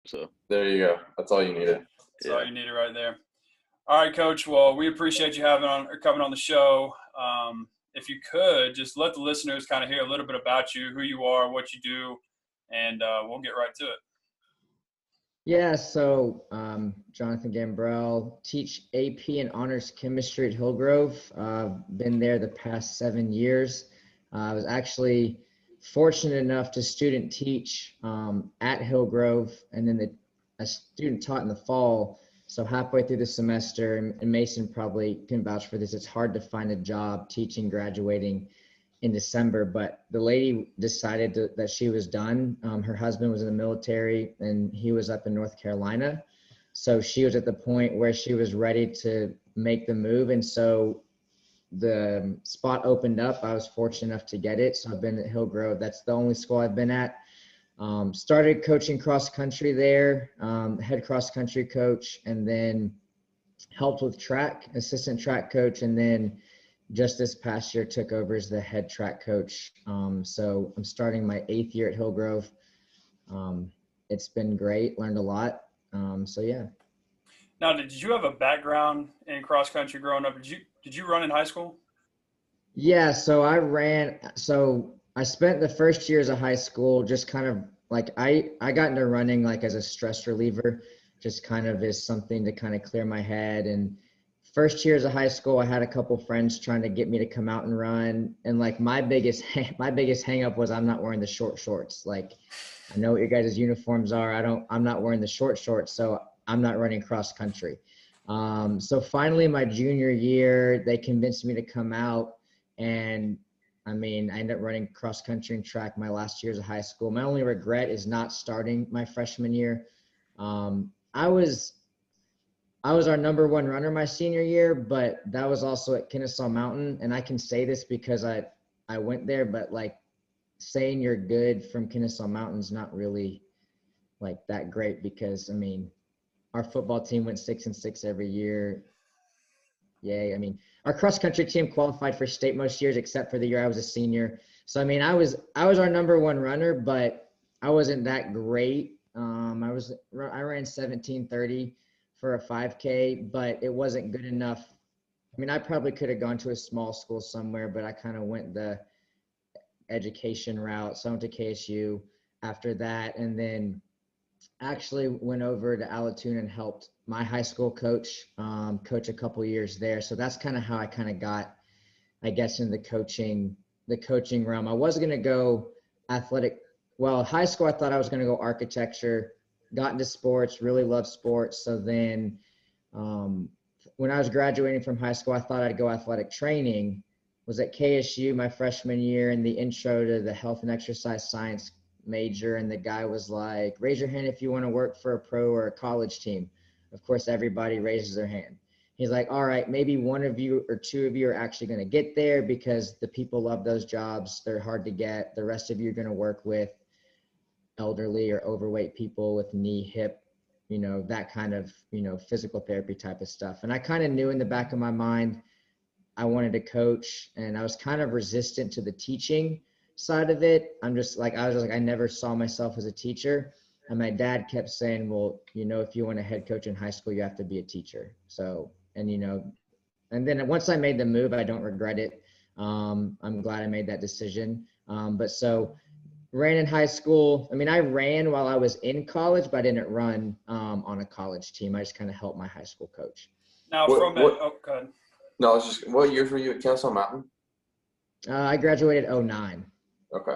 So there you go. That's all you needed. That's all you needed right there. All right, Coach. Well, we appreciate you coming on the show. If you could, just let the listeners kind of hear a little bit about you, who you are, what you do, and we'll get right to it. Yeah, so Jonathan Gambrell, teach AP and Honors Chemistry at Hillgrove. Been there the past 7 years. I was actually fortunate enough to student teach at Hillgrove, and then a student taught in the fall. So halfway through the semester, and Macen probably can vouch for this, it's hard to find a job teaching, graduating in December, but the lady decided that she was done. Her husband was in the military and he was up in North Carolina. So she was at the point where she was ready to make the move. And so the spot opened up. I was fortunate enough to get it. So I've been at Hillgrove. That's the only school I've been at. Started coaching cross country there, head cross country coach, and then helped with track, assistant track coach. And then just this past year took over as the head track coach. So I'm starting my 8th year at Hillgrove. It's been great, learned a lot. So yeah. Now, did you have a background in cross country growing up? Did you run in high school? Yeah, so I spent the first years of high school just kind of like I got into running like as a stress reliever, just kind of as something to kind of clear my head. And first years of high school, I had a couple friends trying to get me to come out and run. And like my biggest hang up was I'm not wearing the short shorts. Like I know what your guys' uniforms are. I'm not wearing the short shorts, so I'm not running cross country. So finally my junior year, they convinced me to come out, and I ended up running cross country and track my last years of high school. My only regret is not starting my freshman year. I was our number 1 runner my senior year, but that was also at Kennesaw Mountain. And I can say this because I went there, but like saying you're good from Kennesaw Mountain is not really like that great, because our football team went 6-6 every year. Yay. Our cross country team qualified for state most years, except for the year I was a senior. So, I was our number 1 runner, but I wasn't that great. I ran 17:30 for a 5K, but it wasn't good enough. I probably could have gone to a small school somewhere, but I kind of went the education route. So I went to KSU after that, and then actually went over to Allatoona and helped my high school coach a couple years there. So that's kind of how I kind of got, I guess, in the coaching realm. I was going to go athletic. Well, high school, I thought I was going to go architecture, got into sports, really loved sports. So then when I was graduating from high school, I thought I'd go athletic training. Was at KSU my freshman year in the intro to the health and exercise science major, and the guy was like, raise your hand if you want to work for a pro or a college team. Of course, everybody raises their hand. He's like, all right, maybe 1 of you or 2 of you are actually going to get there because the people love those jobs. They're hard to get. The rest of you are going to work with elderly or overweight people with knee, hip, that kind of, physical therapy type of stuff. And I kind of knew in the back of my mind, I wanted to coach, and I was kind of resistant to the teaching side of it. I was just like, I never saw myself as a teacher. And my dad kept saying, well, if you want a head coach in high school, you have to be a teacher. So, and then once I made the move, I don't regret it. I'm glad I made that decision. But so ran in high school. I ran while I was in college, but I didn't run on a college team. I just kind of helped my high school coach. Now go ahead. No, it's just, what years were you at Kennesaw Mountain? I graduated 2009. Okay.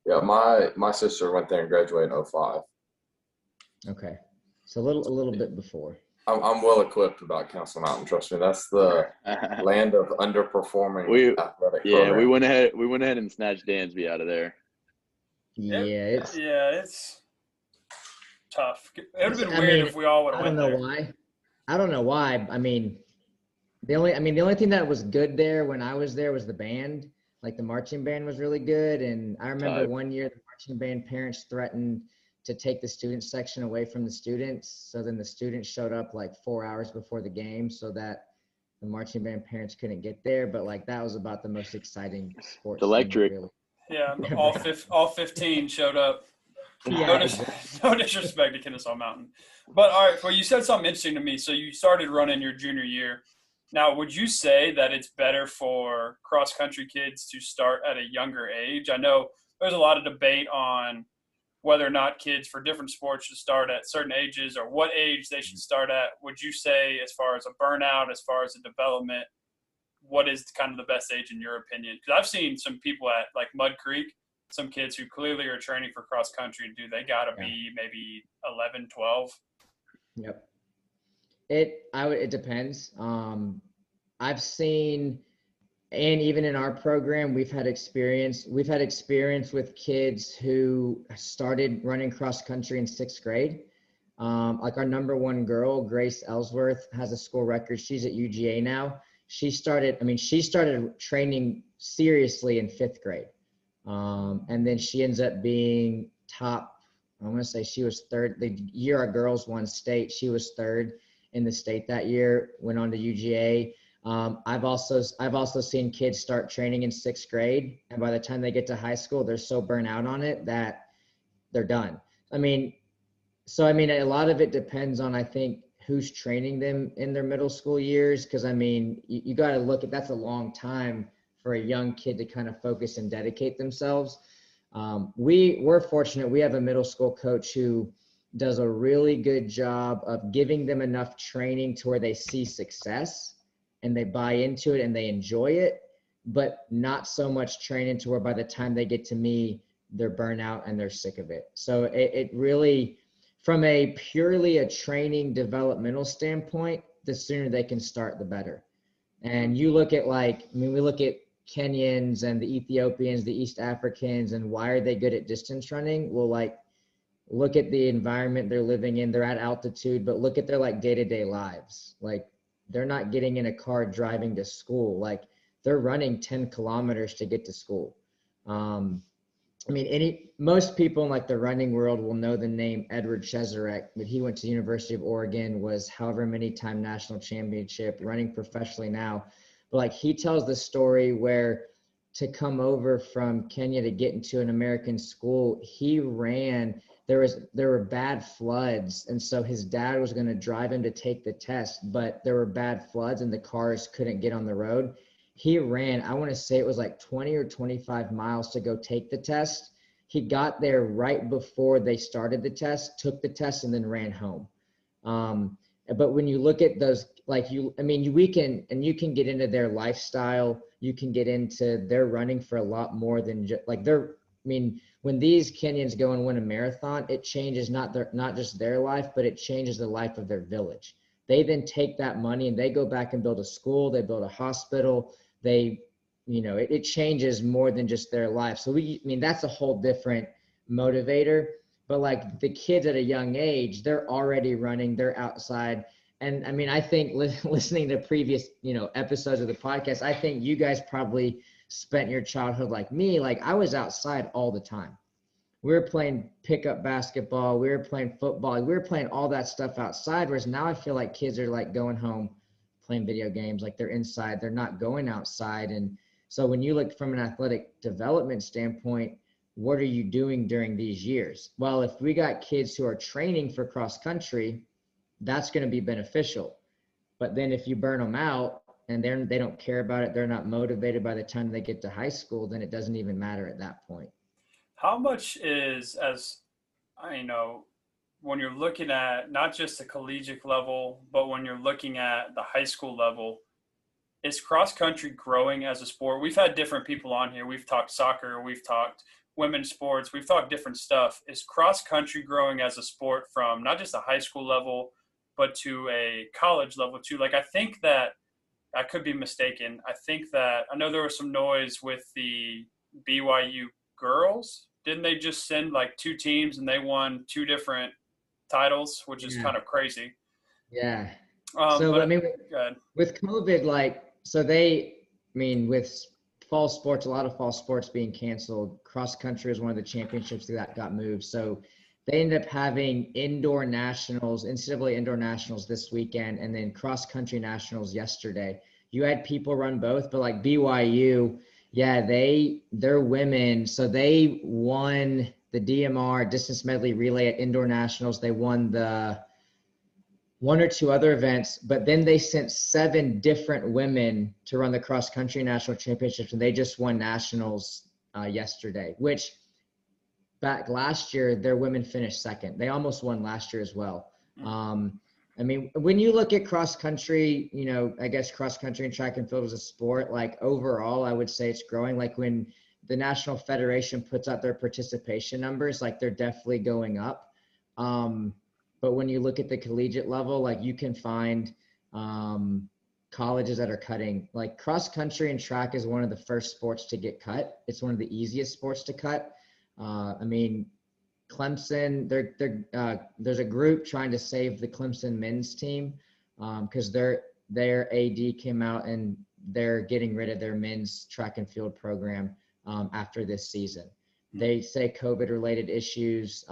Yeah, my sister went there and graduated in 2005. Okay. So a little bit before. I'm well equipped about Kennesaw Mountain, trust me. That's the land of underperforming athletic programs. We went ahead and snatched Dansby out of there. Yeah, it's tough. It would have been weird if we all would have went there. I don't know why. The only thing that was good there when I was there was the band. Like the marching band was really good. And I remember one year the marching band parents threatened to take the student section away from the students. So then the students showed up like 4 hours before the game so that the marching band parents couldn't get there. But like that was about the most exciting sports. Electric. Really. Yeah, all 15 showed up. Yeah, No disrespect to Kennesaw Mountain. But all right, well, you said something interesting to me. So you started running your junior year. Now, would you say that it's better for cross-country kids to start at a younger age? I know there's a lot of debate on whether or not kids for different sports should start at certain ages or what age they should start at. Would you say, as far as a burnout, as far as a development, what is kind of the best age in your opinion? Because I've seen some people at like Mud Creek, some kids who clearly are training for cross-country, they got to be maybe 11, 12. Yep. It depends. I've seen, and even in our program, we've had experience with kids who started running cross country in 6th grade. Like our number one girl, Grace Ellsworth, has a school record. She's at UGA now. She started training seriously in 5th grade. And then she ends up being top, I want to say she was 3rd. The year our girls won state, she was 3rd in the state that year, went on to UGA. I've also seen kids start training in 6th grade, and by the time they get to high school, they're so burnt out on it that they're done. I mean, a lot of it depends on, I think, who's training them in their middle school years. Cause I mean, you got to look at, that's a long time for a young kid to kind of focus and dedicate themselves. We're fortunate. We have a middle school coach who does a really good job of giving them enough training to where they see success and they buy into it and they enjoy it, but not so much training to where by the time they get to me, they're burnt out and they're sick of it. So it really, from a purely a training developmental standpoint, the sooner they can start, the better. And you look at we look at Kenyans and the Ethiopians, the East Africans, and why are they good at distance running? Well, look at the environment they're living in. They're at altitude, but look at their day-to-day lives. They're not getting in a car driving to school. They're running 10 kilometers to get to school. Most people in the running world will know the name Edward Cheserek, but he went to the University of Oregon, was however many time national championship, running professionally now. But he tells the story where to come over from Kenya to get into an American school, he ran, there were bad floods. And so his dad was going to drive him to take the test, but there were bad floods and the cars couldn't get on the road. He ran, I want to say it was 20 or 25 miles to go take the test. He got there right before they started the test, took the test, and then ran home. But when you look at those, you can get into their lifestyle. You can get into their running for a lot more than just when these Kenyans go and win a marathon, it changes not just their life, but it changes the life of their village. They then take that money and they go back and build a school, they build a hospital, it changes more than just their life. So that's a whole different motivator. But the kids at a young age, they're already running, they're outside. And I think listening to previous, episodes of the podcast, I think you guys probably spent your childhood like me. I was outside all the time. We were playing pickup basketball. We were playing football. We were playing all that stuff outside. Whereas now I feel like kids are going home, playing video games. They're inside. They're not going outside. And so when you look from an athletic development standpoint, what are you doing during these years? Well, if we got kids who are training for cross country, that's going to be beneficial. But then if you burn them out and they don't care about it, they're not motivated by the time they get to high school, then it doesn't even matter at that point. How much is, when you're looking at not just the collegiate level, but when you're looking at the high school level, is cross country growing as a sport? We've had different people on here. We've talked soccer, we've talked women's sports, we've talked different stuff. Is cross country growing as a sport from not just a high school level, but to a college level too? I think that, I could be mistaken. I know there was some noise with the BYU girls. Didn't they just send 2 teams and they won 2 different titles, which is kind of crazy. Yeah. With COVID, with fall sports, a lot of fall sports being canceled, cross country was one of the championships that got moved. So they ended up having indoor nationals, NCAA indoor nationals this weekend, and then cross country nationals yesterday. You had people run both, but BYU, yeah, they're women. So they won the DMR distance medley relay at indoor nationals. They won the one or two other events, but then they sent 7 different women to run the cross country national championships, and they just won nationals yesterday, which back last year, their women finished second. They almost won last year as well. I mean, when you look at cross country, you know, I guess cross country and track and field as a sport, like overall, I would say it's growing. Like when the National Federation puts out their participation numbers, like they're definitely going up. But when you look at the collegiate level, like you can find colleges that are cutting. Like cross country and track is one of the first sports to get cut. It's one of the easiest sports to cut. I mean, Clemson, there's a group trying to save the Clemson men's team because their AD came out and they're getting rid of their men's track and field program after this season. They say COVID-related issues.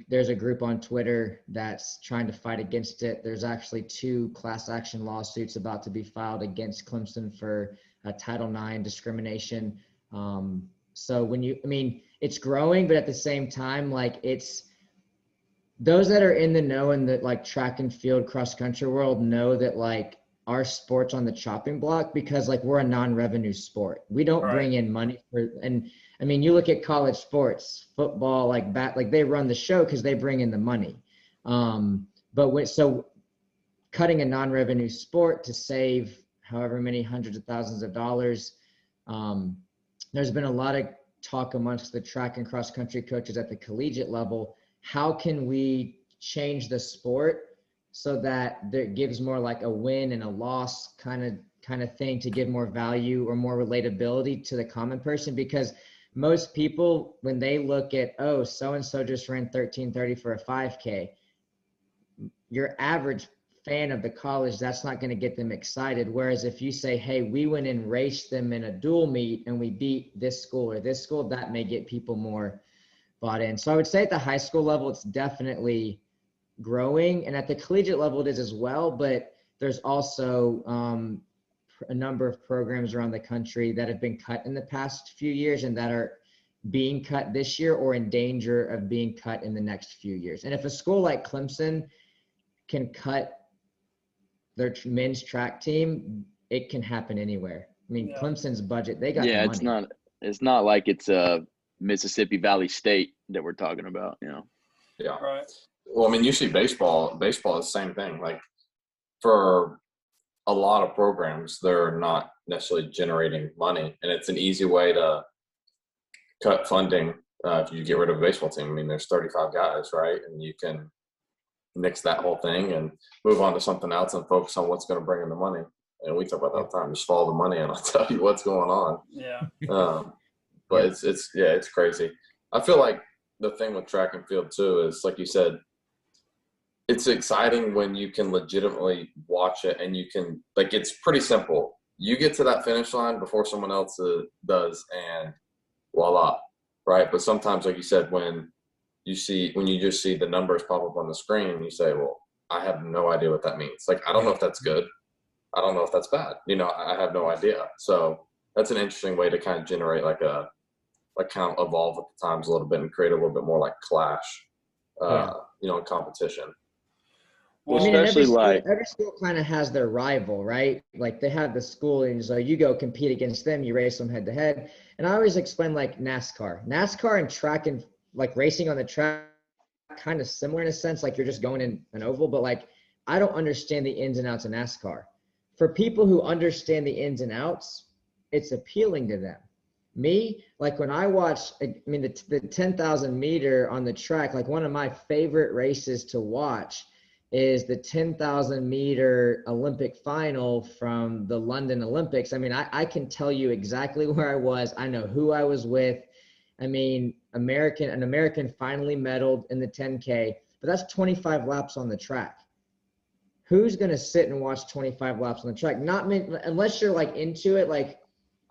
There's a group on Twitter that's trying to fight against it. There's actually 2 class action lawsuits about to be filed against Clemson for Title IX discrimination. So it's growing, but at the same time, like it's those that are in the know in the like track and field cross country world know that like our sport's on the chopping block because like we're a non-revenue sport. We don't bring in money and I mean, you look at college sports, football, like they run the show because they bring in the money. So cutting a non-revenue sport to save however many hundreds of thousands of dollars, there's been a lot of talk amongst the track and cross country coaches at the collegiate level. How can we change the sport so that it gives more like a win and a loss kind of thing to give more value or more relatability to the common person? Because most people, when they look at, oh, so-and-so just ran 13:30 for a 5K, your average fan of the college, that's not going to get them excited. Whereas if you say, hey, we went and raced them in a dual meet and we beat this school or this school, that may get people more bought in. So I would say at the high school level, it's definitely growing. And at the collegiate level, it is as well. But there's also a number of programs around the country that have been cut in the past few years and that are being cut this year or in danger of being cut in the next few years. And if a school like Clemson can cut their men's track team, it can happen anywhere. I mean, Clemson's budget, they got the money. It's not like it's Mississippi Valley State that we're talking about, you know. Yeah. Right. Well, I mean, you see baseball is the same thing. Like for a lot of programs, they're not necessarily generating money, and it's an easy way to cut funding if you get rid of a baseball team. I mean, there's 35 guys, right? And you can nix that whole thing and move on to something else and focus on what's going to bring in the money. And we talk about that all the time. Just follow the money, and I'll tell you what's going on. Yeah. But it's crazy. I feel like the thing with track and field too is, like you said, it's exciting when you can legitimately watch it and you can, like, it's pretty simple. You get to that finish line before someone else does, and voila, right? But sometimes, like you said, when you just see the numbers pop up on the screen, you say, well, I have no idea what that means. Like, I don't know if that's good. I don't know if that's bad. You know, I have no idea. So that's an interesting way to kind of generate kind of evolve with the times a little bit and create a little bit more like clash, competition. Well, I mean, every school kind of has their rival, right? Like they have the school, and so you go compete against them, you race them head to head. And I always explain like NASCAR and track and like racing on the track, kind of similar in a sense, like you're just going in an oval, but like I don't understand the ins and outs of NASCAR. For people who understand the ins and outs, it's appealing to them. Me, like when I watch, I mean, the 10,000 meter on the track, like one of my favorite races to watch is the 10,000 meter Olympic final from the London Olympics. I mean, I can tell you exactly where I was. I know who I was with. I mean, an American finally medaled in the 10K, but that's 25 laps on the track. Who's going to sit and watch 25 laps on the track? Not unless you're like into it, like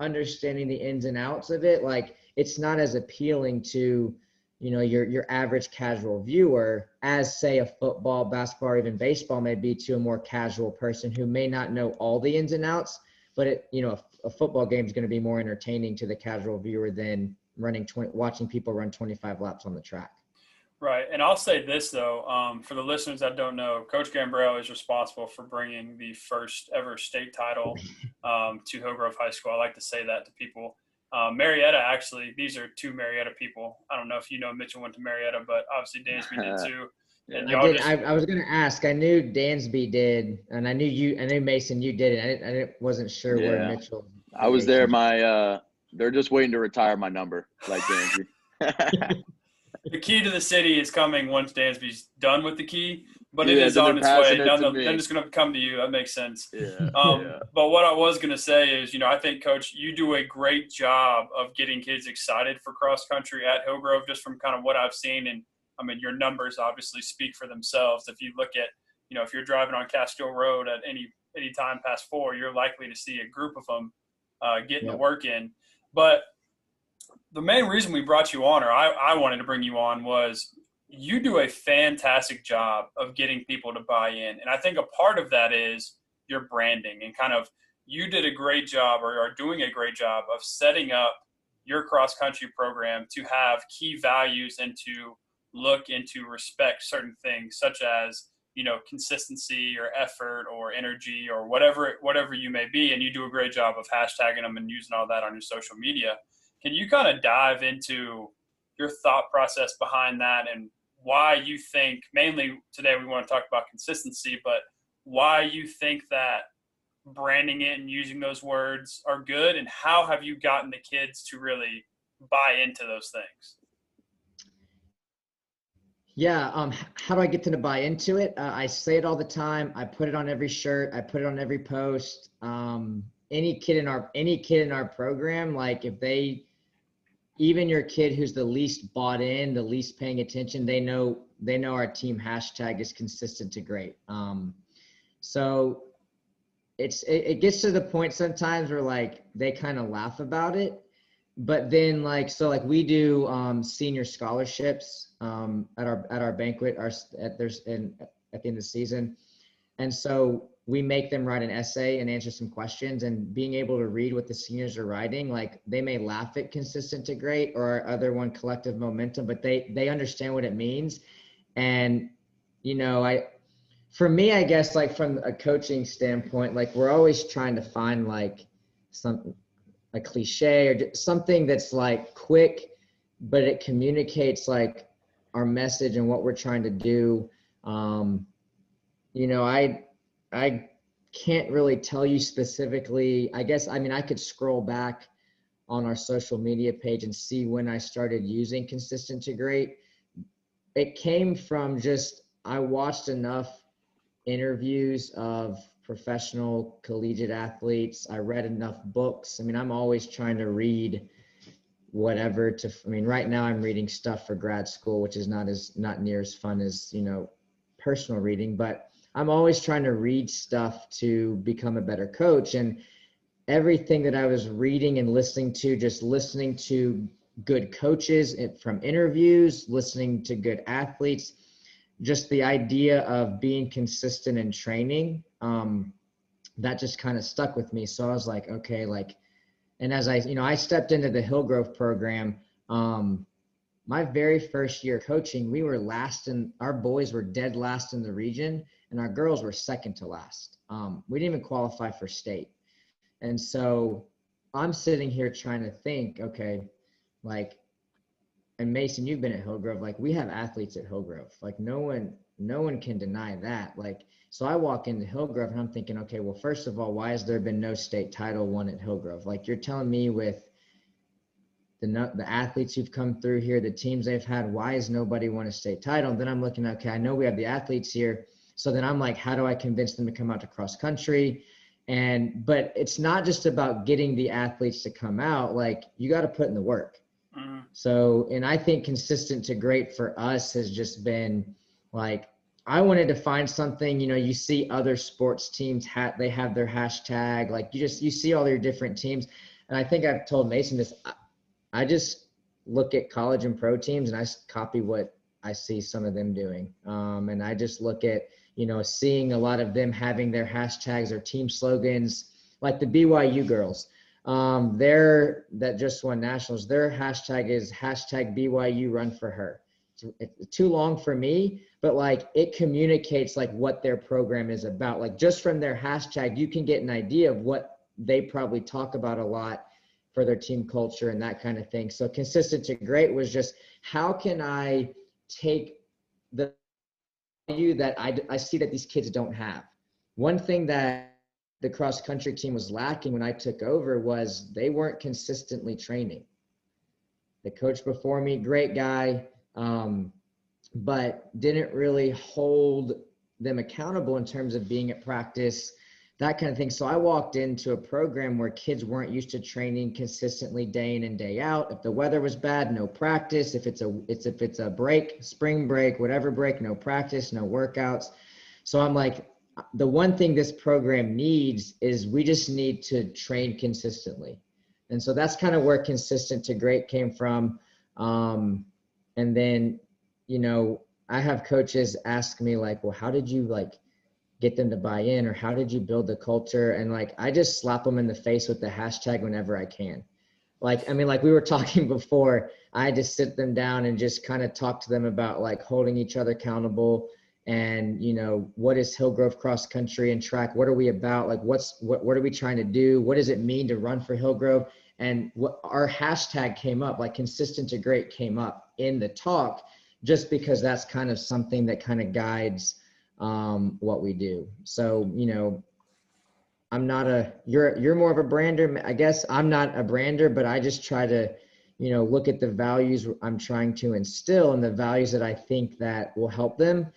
understanding the ins and outs of it. Like it's not as appealing to, you know, your average casual viewer as, say, a football, basketball, or even baseball may be to a more casual person who may not know all the ins and outs. But a football game is going to be more entertaining to the casual viewer than watching people run 25 laps on the track. Right. And I'll say this, though, for the listeners that don't know, Coach Gambrell is responsible for bringing the first ever state title to Hillgrove High School. I like to say that to people. Marietta, actually, these are two Marietta people. I don't know if you know Mitchell went to Marietta, but obviously Dansby did too. And I did. I was going to ask. I knew Dansby did, and I knew Macen, you did it. I wasn't sure where Mitchell. I was there. They're just waiting to retire my number, like Dansby. The key to the city is coming once Dansby's done with the key, but it is on its way. Then it's going to come to you. That makes sense. Yeah. But what I was going to say is, I think, Coach, you do a great job of getting kids excited for cross country at Hillgrove, just from kind of what I've seen. And I mean, your numbers obviously speak for themselves. If you look at, if you're driving on Castile Road at any time past 4, you're likely to see a group of them getting the work in. But the main reason we brought you on, or I wanted to bring you on, was you do a fantastic job of getting people to buy in. And I think a part of that is your branding, and kind of you did a great job, or are doing a great job of setting up your cross-country program to have key values and to look and to respect certain things, such as, consistency or effort or energy or whatever you may be. And you do a great job of hashtagging them and using all that on your social media. Can you kind of dive into your thought process behind that, and why you think, mainly today we want to talk about consistency, but why you think that branding it and using those words are good, and how have you gotten the kids to really buy into those things? Yeah. How do I get them to buy into it? I say it all the time. I put it on every shirt. I put it on every post. Any kid in our program, like even your kid who's the least bought in, the least paying attention, they know our team hashtag is consistent to great. So it gets to the point sometimes where they kind of laugh about it, but then we do senior scholarships at our banquet at the end of the season, and so we make them write an essay and answer some questions, and being able to read what the seniors are writing, they may laugh at consistent to great or our other one, collective momentum, but they understand what it means. And, for me, I guess, from a coaching standpoint, we're always trying to find a cliche or something that's quick, but it communicates our message and what we're trying to do. I can't really tell you specifically. I guess, I could scroll back on our social media page and see when I started using consistent to great. It came from I watched enough interviews of professional collegiate athletes. I read enough books. I'm always trying to read whatever right now I'm reading stuff for grad school, which is not near as fun as, personal reading, but I'm always trying to read stuff to become a better coach. And everything that I was reading and listening to good coaches from interviews, listening to good athletes, just the idea of being consistent in training, that just kind of stuck with me. So I was like, okay, and as I stepped into the Hillgrove program, my very first year coaching, we were our boys were dead last in the region, and our girls were second to last. We didn't even qualify for state. And so I'm sitting here trying to think, okay, and Macen, you've been at Hillgrove, we have athletes at Hillgrove. No one can deny that. So I walk into Hillgrove and I'm thinking, okay, well, first of all, why has there been no state title won at Hillgrove? You're telling me with the athletes who've come through here, the teams they've had, why has nobody won a state title? And then I'm looking, okay, I know we have the athletes here. So then I'm how do I convince them to come out to cross country? But it's not just about getting the athletes to come out. You got to put in the work. Mm-hmm. So, and I think consistent to great for us has just been I wanted to find something, you see other sports teams, they have their hashtag, you see all your different teams. And I think I've told Macen this, I just look at college and pro teams and I copy what I see some of them doing. And I just look at, seeing a lot of them having their hashtags or team slogans, like the BYU girls. That just won nationals. Their hashtag is hashtag BYU Run for Her. It's too long for me, but like it communicates like what their program is about. Like just from their hashtag, you can get an idea of what they probably talk about a lot for their team culture and that kind of thing. So consistent to great was just how can I take the value that I see that these kids don't have. One thing that the cross country team was lacking when I took over was they weren't consistently training. The coach before me, great guy, but didn't really hold them accountable in terms of being at practice, that kind of thing. So I walked into a program where kids weren't used to training consistently day in and day out. If the weather was bad, no practice. If it's a break, spring break, whatever break, no practice, no workouts. So I'm like, the one thing this program needs is we just need to train consistently. And so that's kind of where consistent to great came from. And then, you know, I have coaches ask me like, well, how did you like get them to buy in, or how did you build the culture? And like, I just slap them in the face with the hashtag whenever I can. Like, I mean, like we were talking before, I just sit them down and just kind of talk to them about like holding each other accountable. And, you know, what is Hillgrove cross country and track? What are we about? Like, what are we trying to do? What does it mean to run for Hillgrove? And what our hashtag came up, like consistent to great came up in the talk, just because that's kind of something that kind of guides what we do. So, you know, I'm not you're more of a brander. I guess I'm not a brander, but I just try to, you know, look at the values I'm trying to instill and the values that I think that will help them.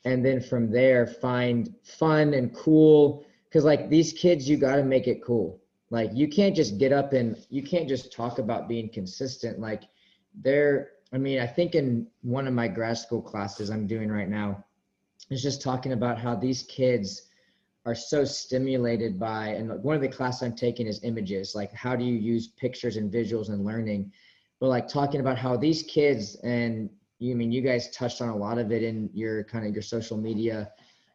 And then from there, find fun and cool. Cause like these kids, you got to make it cool. Like you can't just get up and you can't just talk about being consistent. Like I think in one of my grad school classes I'm doing right now, is just talking about how these kids are so stimulated by, and one of the classes I'm taking is images, like how do you use pictures and visuals in learning, but like talking about how these kids, and you guys touched on a lot of it in your kind of your social media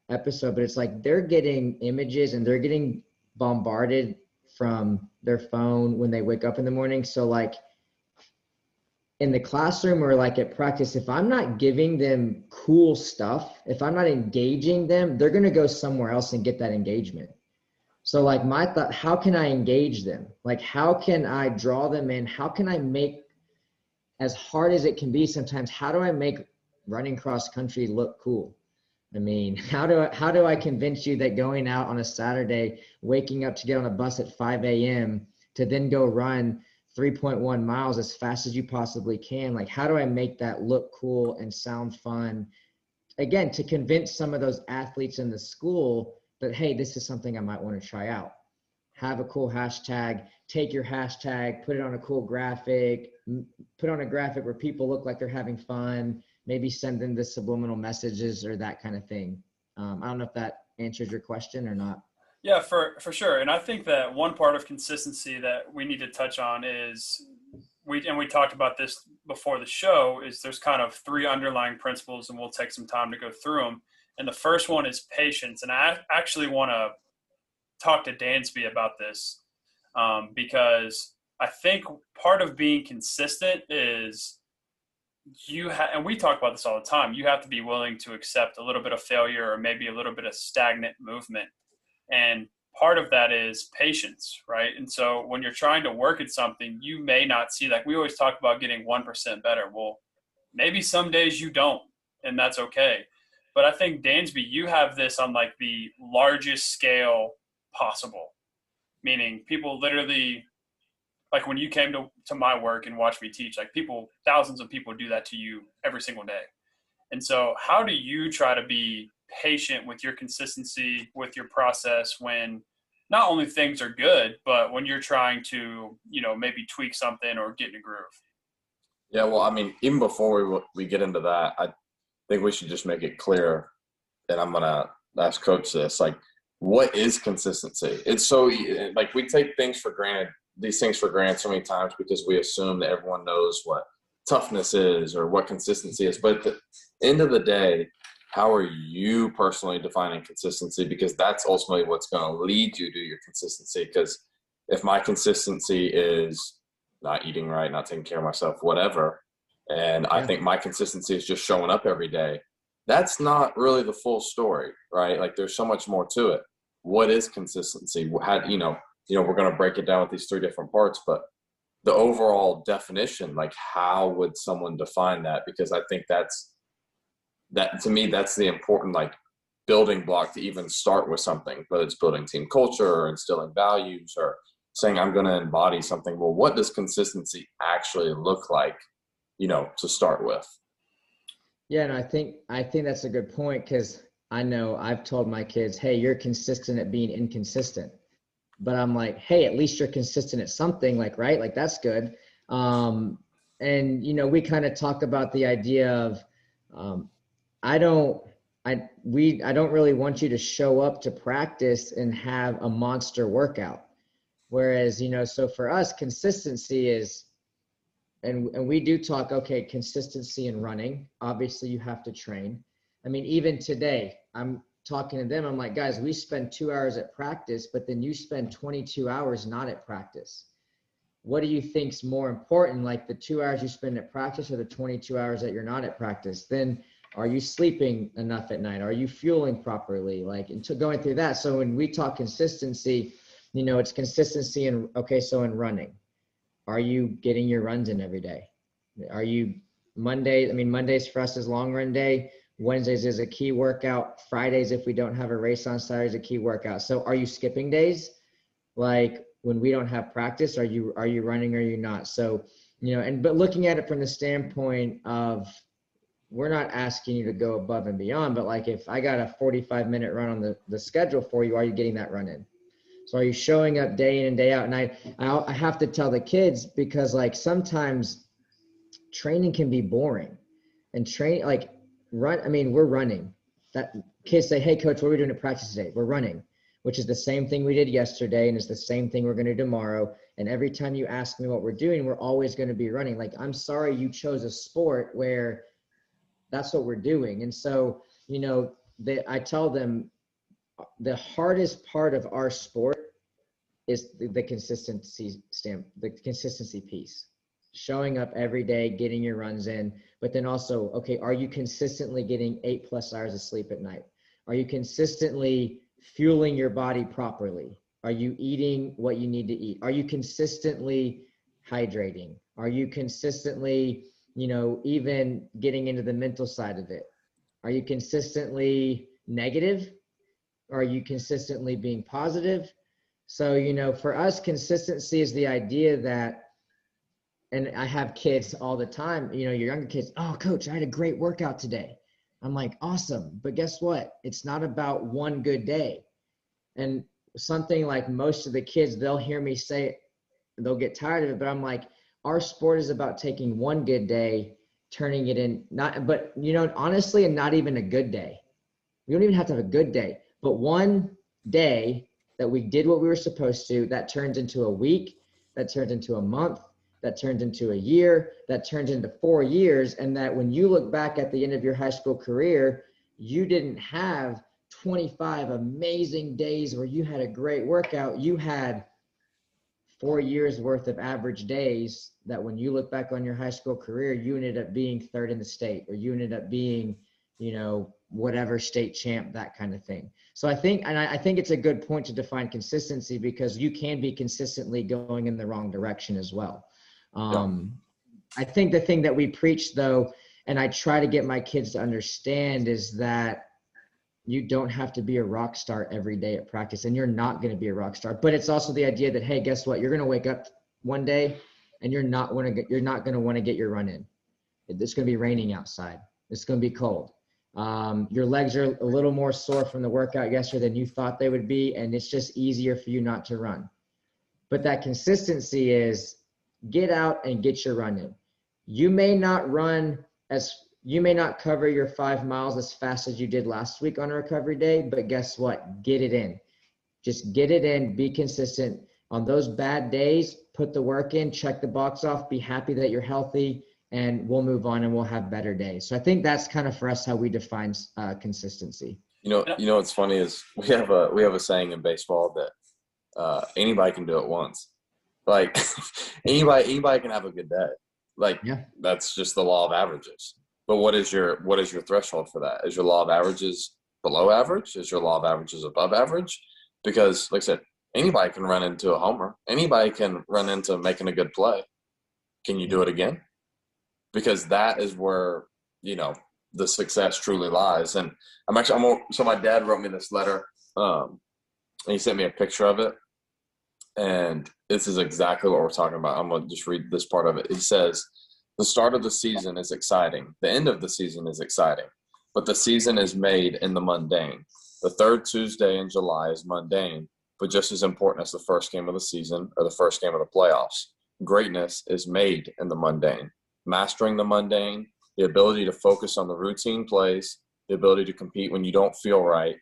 episode, but it's like they're getting images and they're getting bombarded from their phone when they wake up in the morning. So like in the classroom or like at practice, if I'm not giving them cool stuff, if I'm not engaging them, they're going to go somewhere else and get that engagement. So like my thought, how can I engage them? Like, how can I draw them in? How can I make, as hard as it can be sometimes, how do I make running cross country look cool? I mean, how do I convince you that going out on a Saturday, waking up to get on a bus at 5 a.m. to then go run 3.1 miles as fast as you possibly can? Like, how do I make that look cool and sound fun? Again, to convince some of those athletes in the school that, hey, this is something I might want to try out. Have a cool hashtag, take your hashtag, put it on a cool graphic, put on a graphic where people look like they're having fun, maybe send them the subliminal messages or that kind of thing. I don't know if that answers your question or not. Yeah, for sure. And I think that one part of consistency that we need to touch on is we talked about this before the show, is there's kind of 3 underlying principles, and we'll take some time to go through them. And the first one is patience. And I actually want to talk to Dansby about this because I think part of being consistent is and we talk about this all the time, you have to be willing to accept a little bit of failure or maybe a little bit of stagnant movement. And part of that is patience, right? And so when you're trying to work at something, you may not see, like we always talk about getting 1% better. Well, maybe some days you don't, and that's okay. But I think, Dansby, you have this on like the largest scale possible, meaning people literally, like when you came to my work and watched me teach, like thousands of people do that to you every single day. And so how do you try to be patient with your consistency, with your process, when not only things are good, but when you're trying to, maybe tweak something or get in a groove? Yeah, well, I mean, even before we get into that, I think we should just make it clear, and I'm going to ask Coach this, like, what is consistency? It's so, like, we take these things for granted so many times because we assume that everyone knows what toughness is or what consistency is. But at the end of the day, how are you personally defining consistency? Because that's ultimately what's going to lead you to your consistency. Because if my consistency is not eating right, not taking care of myself, whatever, and I think my consistency is just showing up every day, that's not really the full story, right? Like there's so much more to it. What is consistency? How, we're going to break it down with these 3 different parts, but the overall definition, like how would someone define that? Because I think that to me, that's the important like building block to even start with something, whether it's building team culture or instilling values or saying I'm going to embody something. Well, what does consistency actually look like, to start with? Yeah, and I think that's a good point, because I know I've told my kids, hey, you're consistent at being inconsistent. But I'm like, hey, at least you're consistent at something, like, right? Like, that's good. And, we kind of talk about the idea of I don't really want you to show up to practice and have a monster workout. Whereas, so for us, consistency is, and we do talk, okay, consistency in running. Obviously, you have to train. I mean, even today, I'm talking to them. I'm like, guys, we spend 2 hours at practice, but then you spend 22 hours not at practice. What do you think's more important, like the 2 hours you spend at practice or the 22 hours that you're not at practice? Then are you sleeping enough at night? Are you fueling properly? Like, and going through that. So when we talk consistency, it's consistency in, okay, so in running, are you getting your runs in every day? Are you Mondays for us is long run day. Wednesdays is a key workout. Fridays, if we don't have a race on Saturday, is a key workout. So are you skipping days? Like when we don't have practice, are you running or are you not? So, but looking at it from the standpoint of, we're not asking you to go above and beyond, but like if I got a 45-minute run on the schedule for you, are you getting that run in? So are you showing up day in and day out? And I have to tell the kids, because like sometimes training can be boring, and we're running. That kids say, hey coach, what are we doing at practice today? We're running, which is the same thing we did yesterday. And it's the same thing we're going to do tomorrow. And every time you ask me what we're doing, we're always going to be running. Like, I'm sorry you chose a sport where that's what we're doing. And so, I tell them the hardest part of our sport is the consistency piece, showing up every day, getting your runs in, but then also, okay, are you consistently getting 8+ hours of sleep at night? Are you consistently fueling your body properly? Are you eating what you need to eat? Are you consistently hydrating? Are you consistently, even getting into the mental side of it? Are you consistently negative? Are you consistently being positive? So, for us, consistency is the idea that, and I have kids all the time, your younger kids, oh, coach, I had a great workout today. I'm like, awesome. But guess what? It's not about one good day. And something like most of the kids, they'll hear me say it, they'll get tired of it, but I'm like, our sport is about taking one good day, turning it in, honestly, and not even a good day. We don't even have to have a good day, but one day that we did what we were supposed to, that turns into a week, that turns into a month, that turns into a year, that turns into 4 years. And that when you look back at the end of your high school career, you didn't have 25 amazing days where you had a great workout. You had 4 years worth of average days that when you look back on your high school career, you ended up being third in the state, or you ended up being, whatever state champ, that kind of thing. So I think it's a good point to define consistency, because you can be consistently going in the wrong direction as well. I think the thing that we preach, though, and I try to get my kids to understand, is that you don't have to be a rock star every day at practice, and you're not going to be a rock star. But it's also the idea that, hey, guess what? You're going to wake up one day and you're not going to want to get your run in. It's going to be raining outside. It's going to be cold. Your legs are a little more sore from the workout yesterday than you thought they would be, and it's just easier for you not to run. But that consistency is get out and get your run in. You may not cover your 5 miles as fast as you did last week on a recovery day, but guess what? Get it in. Just get it in, be consistent. On those bad days, put the work in, check the box off, be happy that you're healthy, and we'll move on and we'll have better days. So I think that's kind of for us how we define consistency. What's funny is we have a saying in baseball that Anybody can do it once. Like anybody can have a good day. Like that's just the law of averages. But what is your threshold for that? Is your law of averages below average? Is your law of averages above average? Because like I said, anybody can run into a homer. Anybody can run into making a good play. Can you do it again? Because that is where, the success truly lies. And so my dad wrote me this letter, and he sent me a picture of it. And this is exactly what we're talking about. I'm going to just read this part of it. He says, the start of the season is exciting. The end of the season is exciting. But the season is made in the mundane. The third Tuesday in July is mundane, but just as important as the first game of the season or the first game of the playoffs. Greatness is made in the mundane. Mastering the mundane, the ability to focus on the routine plays, the ability to compete when you don't feel right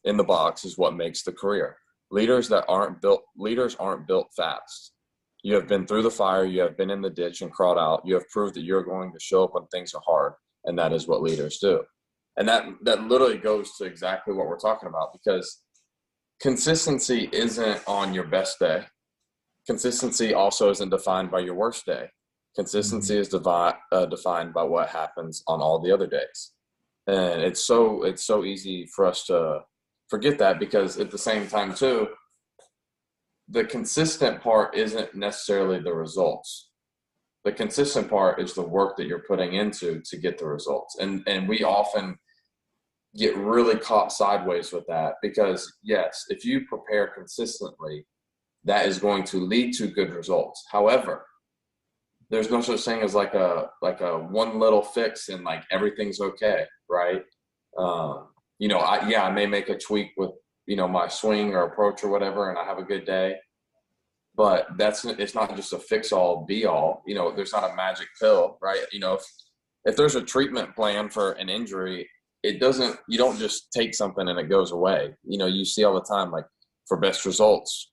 in the box is what makes the career. Leaders aren't built fast. You have been through the fire, you have been in the ditch and crawled out. You have proved that you're going to show up when things are hard, and that is what leaders do. And that literally goes to exactly what we're talking about, because consistency isn't on your best day. Consistency also isn't defined by your worst day. Consistency is defined by what happens on all the other days. And it's so easy for us to forget that, because at the same time too, the consistent part isn't necessarily the results. The consistent part is the work that you're putting into to get the results. And we often get really caught sideways with that, because yes, if you prepare consistently, that is going to lead to good results. However, there's no such thing as like a one little fix and like everything's okay, right? I may make a tweak with, my swing or approach or whatever, and I have a good day. But it's not just a fix all be all. There's not a magic pill, right? If there's a treatment plan for an injury, you don't just take something and it goes away. You see all the time, like for best results,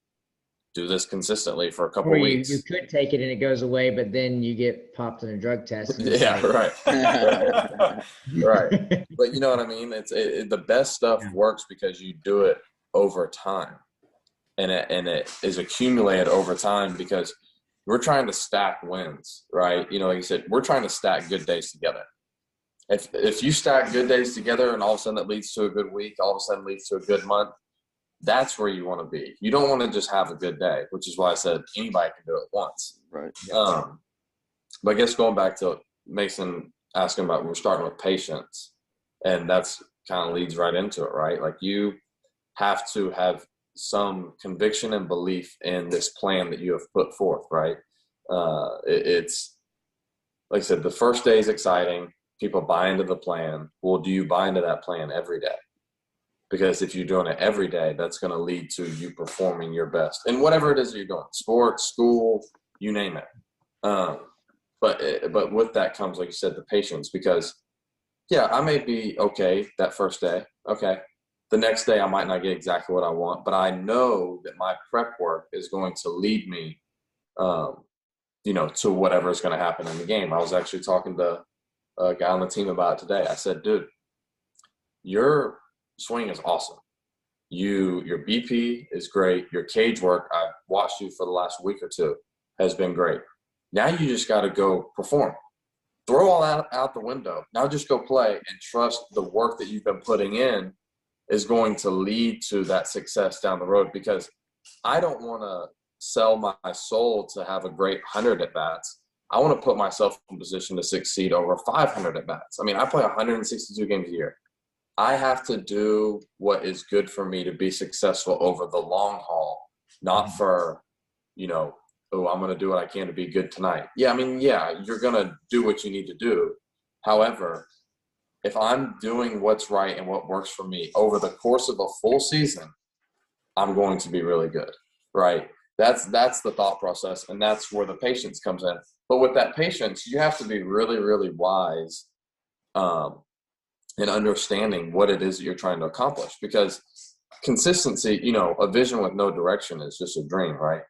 do this consistently for a couple of weeks. You could take it and it goes away, but then you get popped in a drug test. Right. Right. But you know what I mean? The best stuff works because you do it over time, and it is accumulated over time, because we're trying to stack wins, right? Like you said, we're trying to stack good days together. If you stack good days together and all of a sudden that leads to a good week, all of a sudden leads to a good month, that's where you want to be. You don't want to just have a good day, which is why I said anybody can do it once. Right. But I guess going back to Macen asking about, we're starting with patience, and that's kind of leads right into it, right? Like you have to have some conviction and belief in this plan that you have put forth, right? It's like I said, the first day is exciting. People buy into the plan. Well, do you buy into that plan every day? Because if you're doing it every day, that's going to lead to you performing your best in whatever it is that you're doing, sports, school, you name it. But with that comes, like you said, the patience, because I may be okay that first day. Okay. The next day I might not get exactly what I want, but I know that my prep work is going to lead me, to whatever is going to happen in the game. I was actually talking to a guy on the team about it today. I said, dude, your swing is awesome. Your BP is great. Your cage work, I've watched you for the last week or two, has been great. Now you just got to go perform. Throw all out the window. Now just go play and trust the work that you've been putting in is going to lead to that success down the road, because I don't want to sell my soul to have a great 100 at-bats. I want to put myself in position to succeed over 500 at-bats. I mean, I play 162 games a year. I have to do what is good for me to be successful over the long haul, not for, I'm going to do what I can to be good tonight. You're going to do what you need to do. However, if I'm doing what's right and what works for me over the course of a full season, I'm going to be really good, right? That's the thought process, and that's where the patience comes in. But with that patience, you have to be really, really wise in understanding what it is that you're trying to accomplish, because consistency, a vision with no direction is just a dream, right?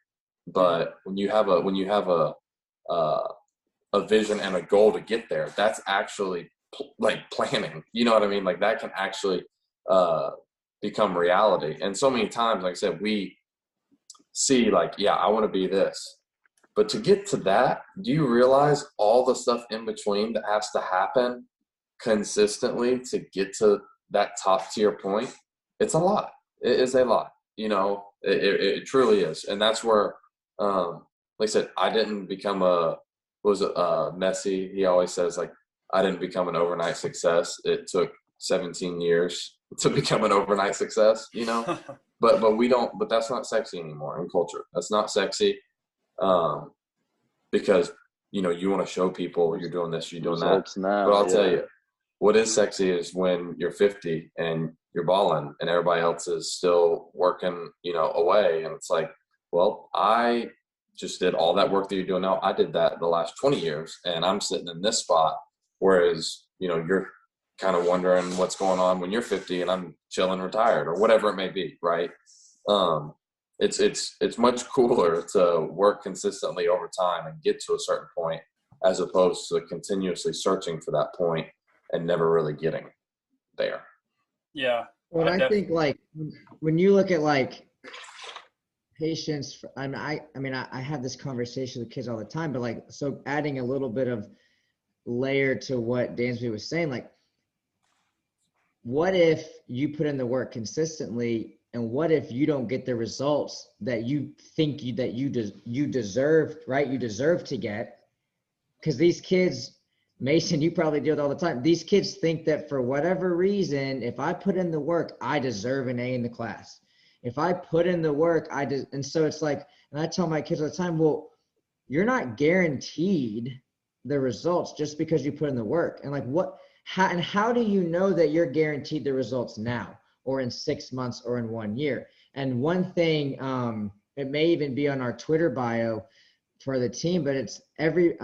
But when you have a vision and a goal to get there, that's actually like planning. You know what I mean? Like that can actually become reality. And so many times, like I said, we see like, yeah, I want to be this. But to get to that, do you realize all the stuff in between that has to happen consistently to get to that top tier point? It's a lot. It is a lot. You know, it truly is. And that's where, like I said, I didn't become Messi. He always says, like, I didn't become an overnight success. It took 17 years to become an overnight success, you know? but that's not sexy anymore in culture. That's not sexy. Because, you know, you want to show people you're doing this, you're doing that. Now, but I'll tell you, what is sexy is when you're 50 and you're balling and everybody else is still working, you know, away. And it's like, well, I just did all that work that you're doing now. I did that the last 20 years and I'm sitting in this spot. Whereas, you know, you're kind of wondering what's going on when you're 50 and I'm chilling retired or whatever it may be. Right. It's much cooler to work consistently over time and get to a certain point as opposed to continuously searching for that point and never really getting there. Yeah. Well, I think like when you look at like patience, I have this conversation with kids all the time, but like, so adding a little bit of layer to what Dansby was saying, like, what if you put in the work consistently, and what if you don't get the results that you think you deserve, right? You deserve to get, because these kids, Macen, you probably deal with all the time. These kids think that for whatever reason, if I put in the work, I deserve an A in the class. If I put in the work, and so it's like, and I tell my kids all the time, well, you're not guaranteed the results just because you put in the work. And like, how do you know that you're guaranteed the results now or in 6 months or in 1 year? And one thing, it may even be on our Twitter bio for the team, but it's this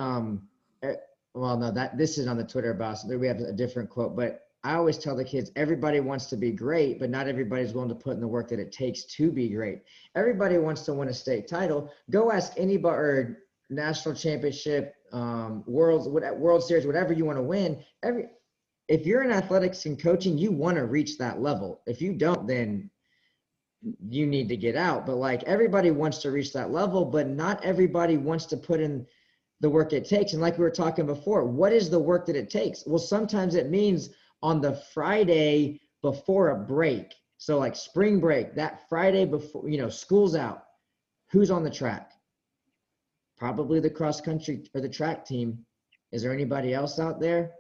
is on the Twitter bio, so there we have a different quote, but I always tell the kids, everybody wants to be great, but not everybody's willing to put in the work that it takes to be great. Everybody wants to win a state title. Go ask anybody, or national championship, World Series, whatever you want to win. If you're in athletics and coaching, you want to reach that level. If you don't, then you need to get out. But like, everybody wants to reach that level, but not everybody wants to put in the work it takes. And like we were talking before, what is the work that it takes? Well, sometimes it means on the Friday before a break. So like spring break, that Friday before, you know, school's out, who's on the track? Probably the cross country or the track team. Is there anybody else out there?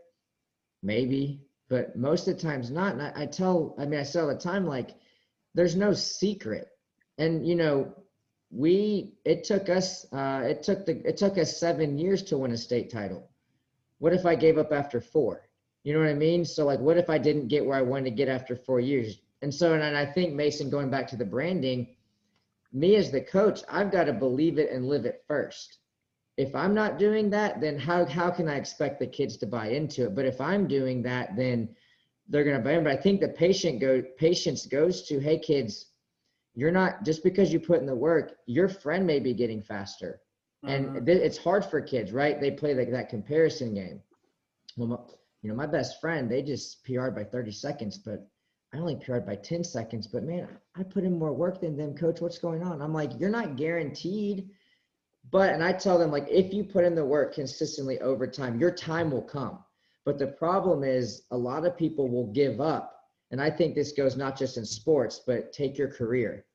Maybe, but most of the times not. And I say all the time, like, there's no secret. And, you know, it took us 7 years to win a state title. What if I gave up after 4? You know what I mean? So like, what if I didn't get where I wanted to get after 4 years? And so, and I think, Macen, going back to the branding, me as the coach, I've got to believe it and live it first. If I'm not doing that, then how can I expect the kids to buy into it? But if I'm doing that, then they're going to buy in. But I think the patience goes to, hey, kids, you're not, just because you put in the work, your friend may be getting faster. Mm-hmm. And it's hard for kids, right? They play like that comparison game. Well, you know, my best friend, they just PR'd by 30 seconds, but I only PR'd by 10 seconds. But man, I put in more work than them, coach. What's going on? I'm like, you're not guaranteed. And I tell them, like, if you put in the work consistently over time, your time will come. But the problem is a lot of people will give up. And I think this goes not just in sports, but take your career,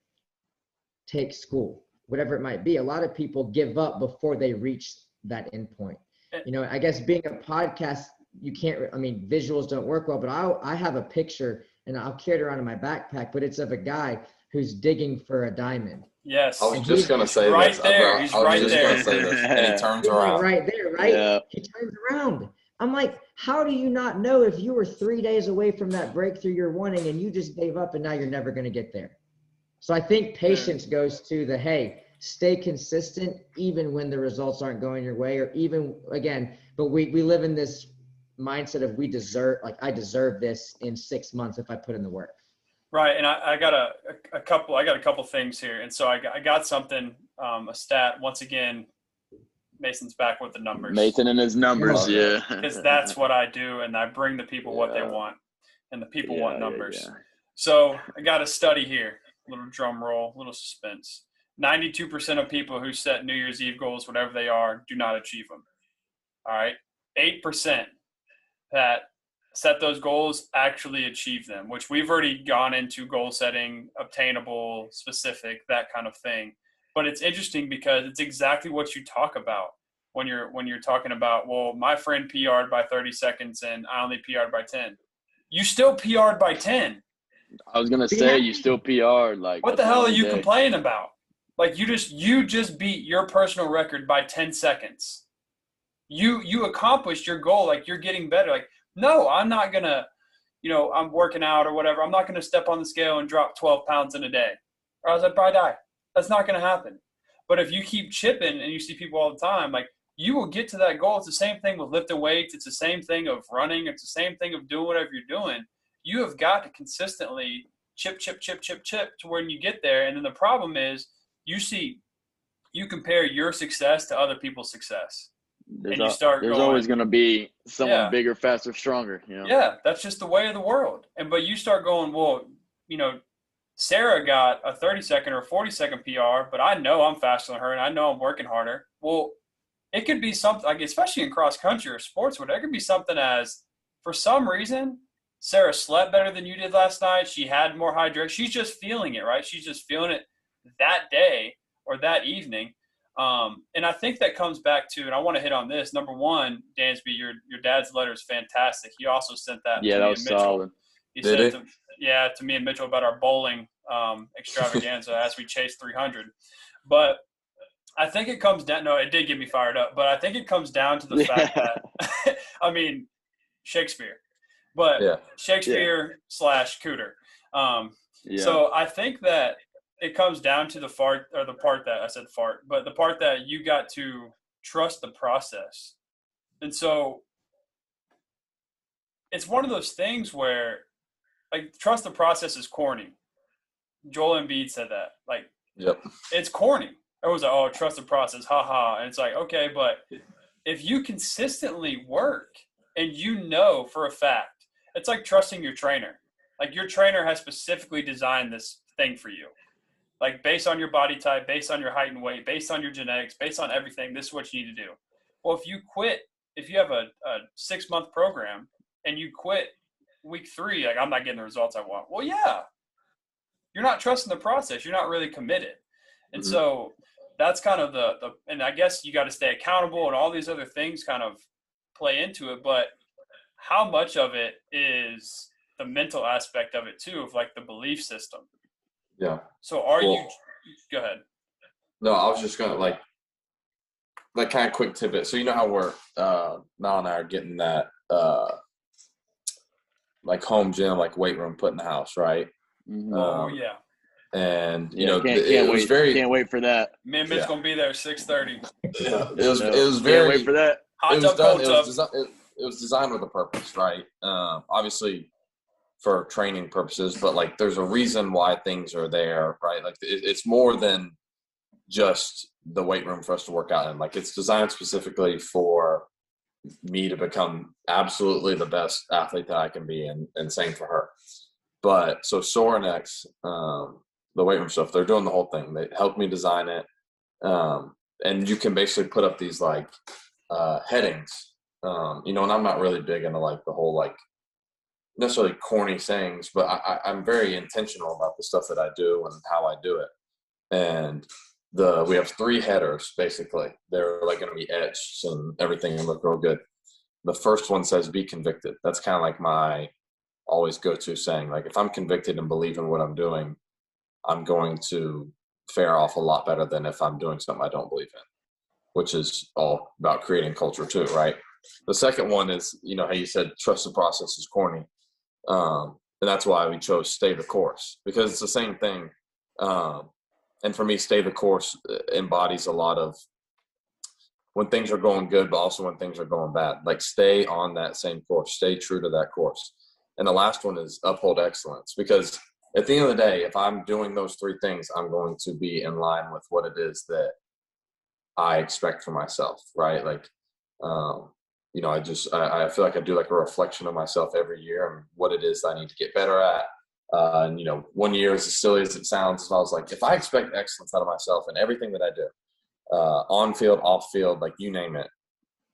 take school, whatever it might be. A lot of people give up before they reach that end point. You know, I guess being a podcast, visuals don't work well, but I have a picture and I'll carry it around in my backpack, but it's of a guy who's digging for a diamond. Yes. I was just going to say right this. There. He's right there. He's right there. And he turns around. Right there, right? Yeah. He turns around. I'm like, how do you not know if you were 3 days away from that breakthrough you're wanting and you just gave up and now you're never going to get there? So I think patience goes to the, hey, stay consistent even when the results aren't going your way, or even, again, but we live in this mindset of I deserve this in 6 months if I put in the work. Right. And I got a couple things here. And so I got something, a stat. Once again, Macen's back with the numbers. Macen and his numbers, Because that's what I do. And I bring the people what they want. And the people want numbers. So I got a study here, little drum roll, little suspense. 92% of people who set New Year's Eve goals, whatever they are, do not achieve them. All right. 8% that set those goals actually achieve them, which we've already gone into goal setting, obtainable, specific, that kind of thing. But it's interesting because it's exactly what you talk about when you're talking about, well, my friend PR'd by 30 seconds and I only PR'd by 10. You still PR'd by 10. I was gonna say you still PR. Like, what the hell are you complaining about? Like, you just beat your personal record by 10 seconds. You accomplished your goal. Like, you're getting better. Like, no, I'm not gonna, I'm working out or whatever. I'm not gonna step on the scale and drop 12 pounds in a day, or else I'd probably die. That's not gonna happen. But if you keep chipping, and you see people all the time, like, you will get to that goal. It's the same thing with lifting weights. It's the same thing of running. It's the same thing of doing whatever you're doing. You have got to consistently chip to when you get there. And then the problem is you compare your success to other people's success. There's always going to be someone bigger, faster, stronger. Yeah, that's just the way of the world. But you start going, well, Sarah got a 30-second or 40-second PR, but I know I'm faster than her, and I know I'm working harder. Well, it could be something, like, especially in cross country or sports, where there could be something as, for some reason, Sarah slept better than you did last night. She had more hydration. She's just feeling it, right? She's just feeling it that day or that evening. And I think that comes back to, and I want to hit on this. Number one, Dansby, your dad's letter is fantastic. He also sent that. Yeah, that was solid. He sent it to me and Mitchell about our bowling extravaganza as we chased 300. But I think it comes down – no, it did get me fired up. But I think it comes down to the fact that – I mean, Shakespeare. But Shakespeare / Cooter. So I think that it comes down to the part that I said fart, but the part that you got to trust the process. And so it's one of those things where, like, trust the process is corny. Joel Embiid said that. Like, it's corny. It was like, oh, trust the process, haha. And it's like, okay, but if you consistently work and for a fact, it's like trusting your trainer. Like, your trainer has specifically designed this thing for you. Like, based on your body type, based on your height and weight, based on your genetics, based on everything, this is what you need to do. Well, if you have a 6-month program and you quit week 3, like, I'm not getting the results I want. Well, yeah, you're not trusting the process. You're not really committed. And so that's kind of and I guess you got to stay accountable, and all these other things kind of play into it. But how much of it is the mental aspect of it too, of like the belief system? Yeah. So you – go ahead. No, I was just going to like kind of quick tidbit. So you know how we're Mal and I are getting that like home gym, like weight room put in the house, right? Yeah. And can't wait for that. Me and Mitch gonna be there 6:30. Yeah, it was very. Can't wait for that. It was designed with a purpose, right? Obviously, for training purposes, but like there's a reason why things are there, right? Like it's more than just the weight room for us to work out in. Like, it's designed specifically for me to become absolutely the best athlete that I can be, and same for her. But so Sorenex, the weight room stuff, they're doing the whole thing. They helped me design it. And you can basically put up these like headings, and I'm not really big into like the whole like necessarily corny sayings, but I'm very intentional about the stuff that I do and how I do it. And we have 3 headers basically. They're like going to be etched and everything and look real good. The first one says "Be convicted." That's kind of like my always go-to saying. Like, if I'm convicted and believe in what I'm doing, I'm going to fare off a lot better than if I'm doing something I don't believe in, which is all about creating culture too, right? The second one is, how you said trust the process is corny. And that's why we chose stay the course, because it's the same thing. And for me, stay the course embodies a lot of when things are going good, but also when things are going bad. Like, stay on that same course, stay true to that course. And the last one is uphold excellence, because at the end of the day, if I'm doing those 3 things, I'm going to be in line with what it is that I expect for myself, right? Like, I feel like I do like a reflection of myself every year and what it is I need to get better at. And, 1 year, as silly as it sounds, I was like, if I expect excellence out of myself in everything that I do, on field, off field, like you name it,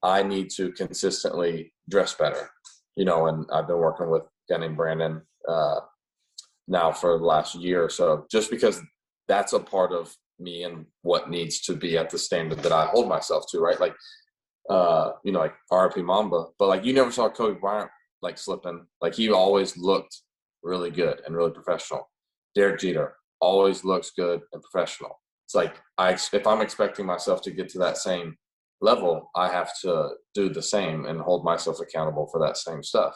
I need to consistently dress better, and I've been working with a guy named Brandon now for the last year or so, just because that's a part of me and what needs to be at the standard that I hold myself to, right? Like, like RIP Mamba, but like you never saw Kobe Bryant like slipping. Like he always looked really good and really professional. Derek Jeter always looks good and professional. It's like if I'm expecting myself to get to that same level, I have to do the same and hold myself accountable for that same stuff.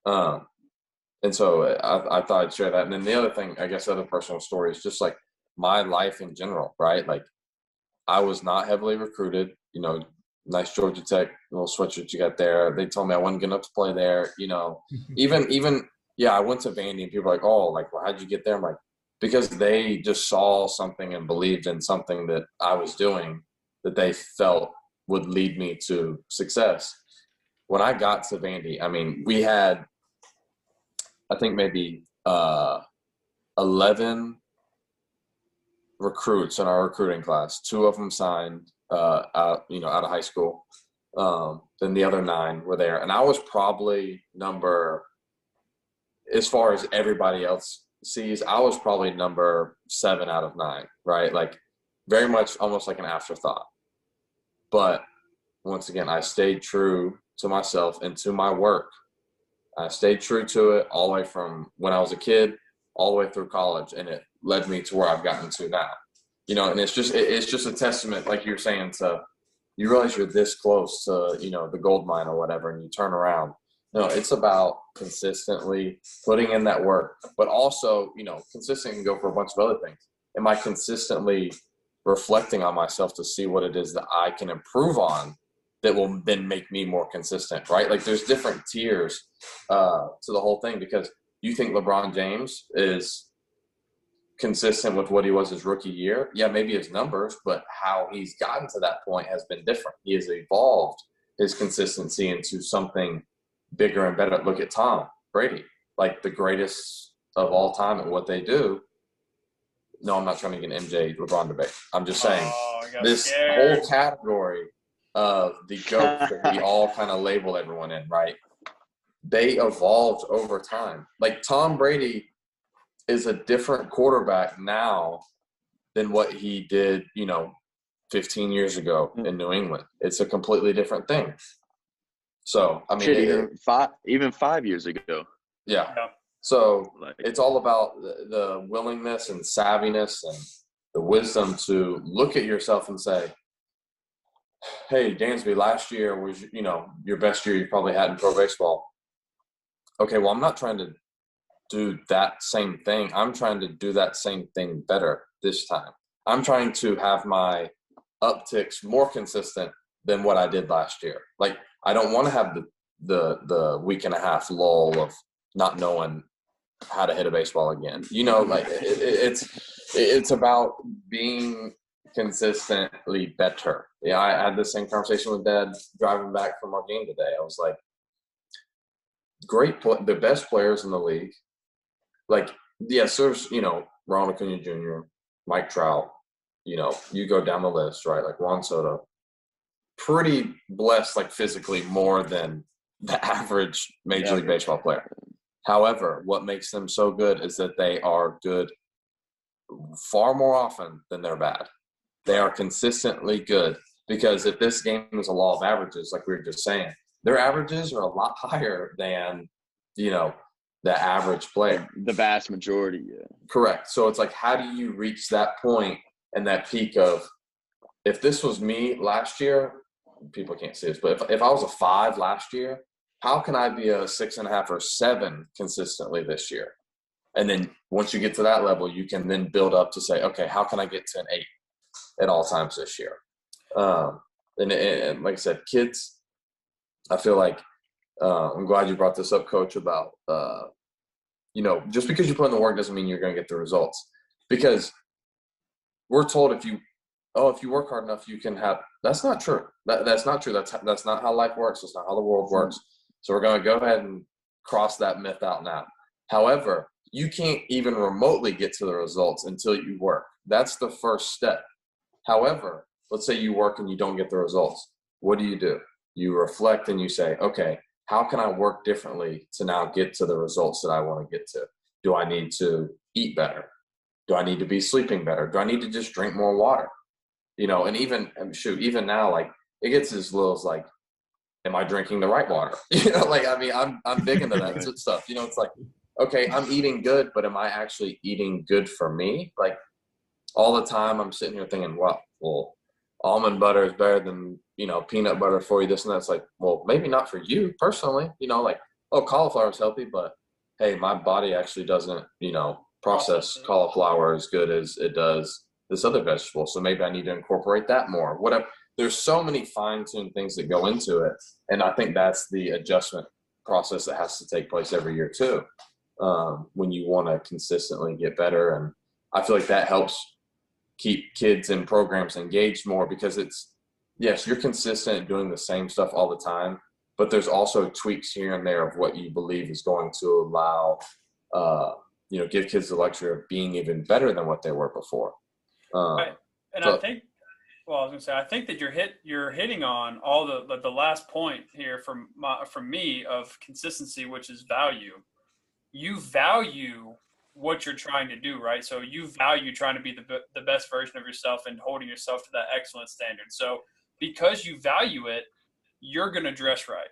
And so I thought I'd share that. And then the other thing, I guess, other personal story is just like my life in general, right? Like I was not heavily recruited, nice Georgia Tech little sweatshirt you got there. They told me I wasn't good enough to play there, even I went to Vandy and people were like, oh, like, well, how'd you get there? I'm like, because they just saw something and believed in something that I was doing that they felt would lead me to success. When I got to Vandy, I mean, we had, I think maybe 11 recruits in our recruiting class. 2 of them signed out of high school. Then the other 9 were there. And I was probably as far as everybody else sees, I was probably number 7 out of 9, right? Like very much almost like an afterthought. But once again, I stayed true to myself and to my work. I stayed true to it all the way from when I was a kid all the way through college, and it led me to where I've gotten to now. And it's just a testament, like you're saying, to you realize you're this close to, the gold mine or whatever, and you turn around. No, it's about consistently putting in that work, but also, consistent can go for a bunch of other things. Am I consistently reflecting on myself to see what it is that I can improve on that will then make me more consistent, right? Like there's different tiers to the whole thing, because you think LeBron James is consistent with what he was his rookie year. Yeah, maybe his numbers, but how he's gotten to that point has been different. He has evolved his consistency into something bigger and better. Look at Tom Brady, like the greatest of all time at what they do. No, I'm not trying to get an MJ LeBron debate. I'm just saying this whole category of the GOAT that we all kind of label everyone in, right? They evolved over time. Like Tom Brady is a different quarterback now than what he did, 15 years ago in New England. It's a completely different thing. So, I mean, even 5 years ago. Yeah. So it's all about the willingness and savviness and the wisdom to look at yourself and say, hey, Dansby, last year was, your best year you probably had in pro baseball. Okay, well, I'm not trying to do that same thing. I'm trying to do that same thing better this time. I'm trying to have my upticks more consistent than what I did last year. Like, I don't want to have the week and a half lull of not knowing how to hit a baseball again. Like it's about being consistently better. Yeah, I had the same conversation with Dad driving back from our game today. I was like, the best players in the league. Like, yes, there's, Ronald Acuna Jr., Mike Trout, you go down the list, right? Like Juan Soto, pretty blessed, like physically more than the average Major League Baseball player. However, what makes them so good is that they are good far more often than they're bad. They are consistently good, because if this game is a law of averages, like we were just saying, their averages are a lot higher than, the average player. The vast majority, yeah. Correct. So it's like, how do you reach that point and that peak of, if this was me last year, people can't see this, but if I was a 5 last year, how can I be a 6.5 or 7 consistently this year? And then once you get to that level, you can then build up to say, okay, how can I get to an 8 at all times this year? And like I said, kids, I feel like I'm glad you brought this up, Coach, about, just because you put in the work doesn't mean you're going to get the results. Because we're told if you work hard enough, you can have – that's not true. That's not true. That's not how life works. That's not how the world works. So we're going to go ahead and cross that myth out now. However, you can't even remotely get to the results until you work. That's the first step. However, let's say you work and you don't get the results. What do? You reflect and you say, okay, how can I work differently to now get to the results that I want to get to? Do I need to eat better? Do I need to be sleeping better? Do I need to just drink more water? You know, and even now, like, it gets as little as like, am I drinking the right water? You know, like, I mean, I'm big into that stuff. You know, it's like, okay, I'm eating good, but am I actually eating good for me? Like, all the time I'm sitting here thinking, well, almond butter is better than, you know, peanut butter for you, this and that. It's like, well, maybe not for you personally, you know, like, oh, cauliflower is healthy, but hey, my body actually doesn't, you know, process cauliflower as good as it does this other vegetable. So maybe I need to incorporate that more. Whatever. There's so many fine-tuned things that go into it. And I think that's the adjustment process that has to take place every year too, when you want to consistently get better. And I feel like that helps keep kids and programs engaged more, because it's, yes, you're consistent at doing the same stuff all the time, but there's also tweaks here and there of what you believe is going to allow, you know, give kids the luxury of being even better than what they were before. Right. And so, I think, well, I was going to say, I think that you're hitting on all the last point here from me of consistency, which is value. You value what you're trying to do, right? So you value trying to be the best version of yourself and holding yourself to that excellent standard. So because you value it, you're going to dress right.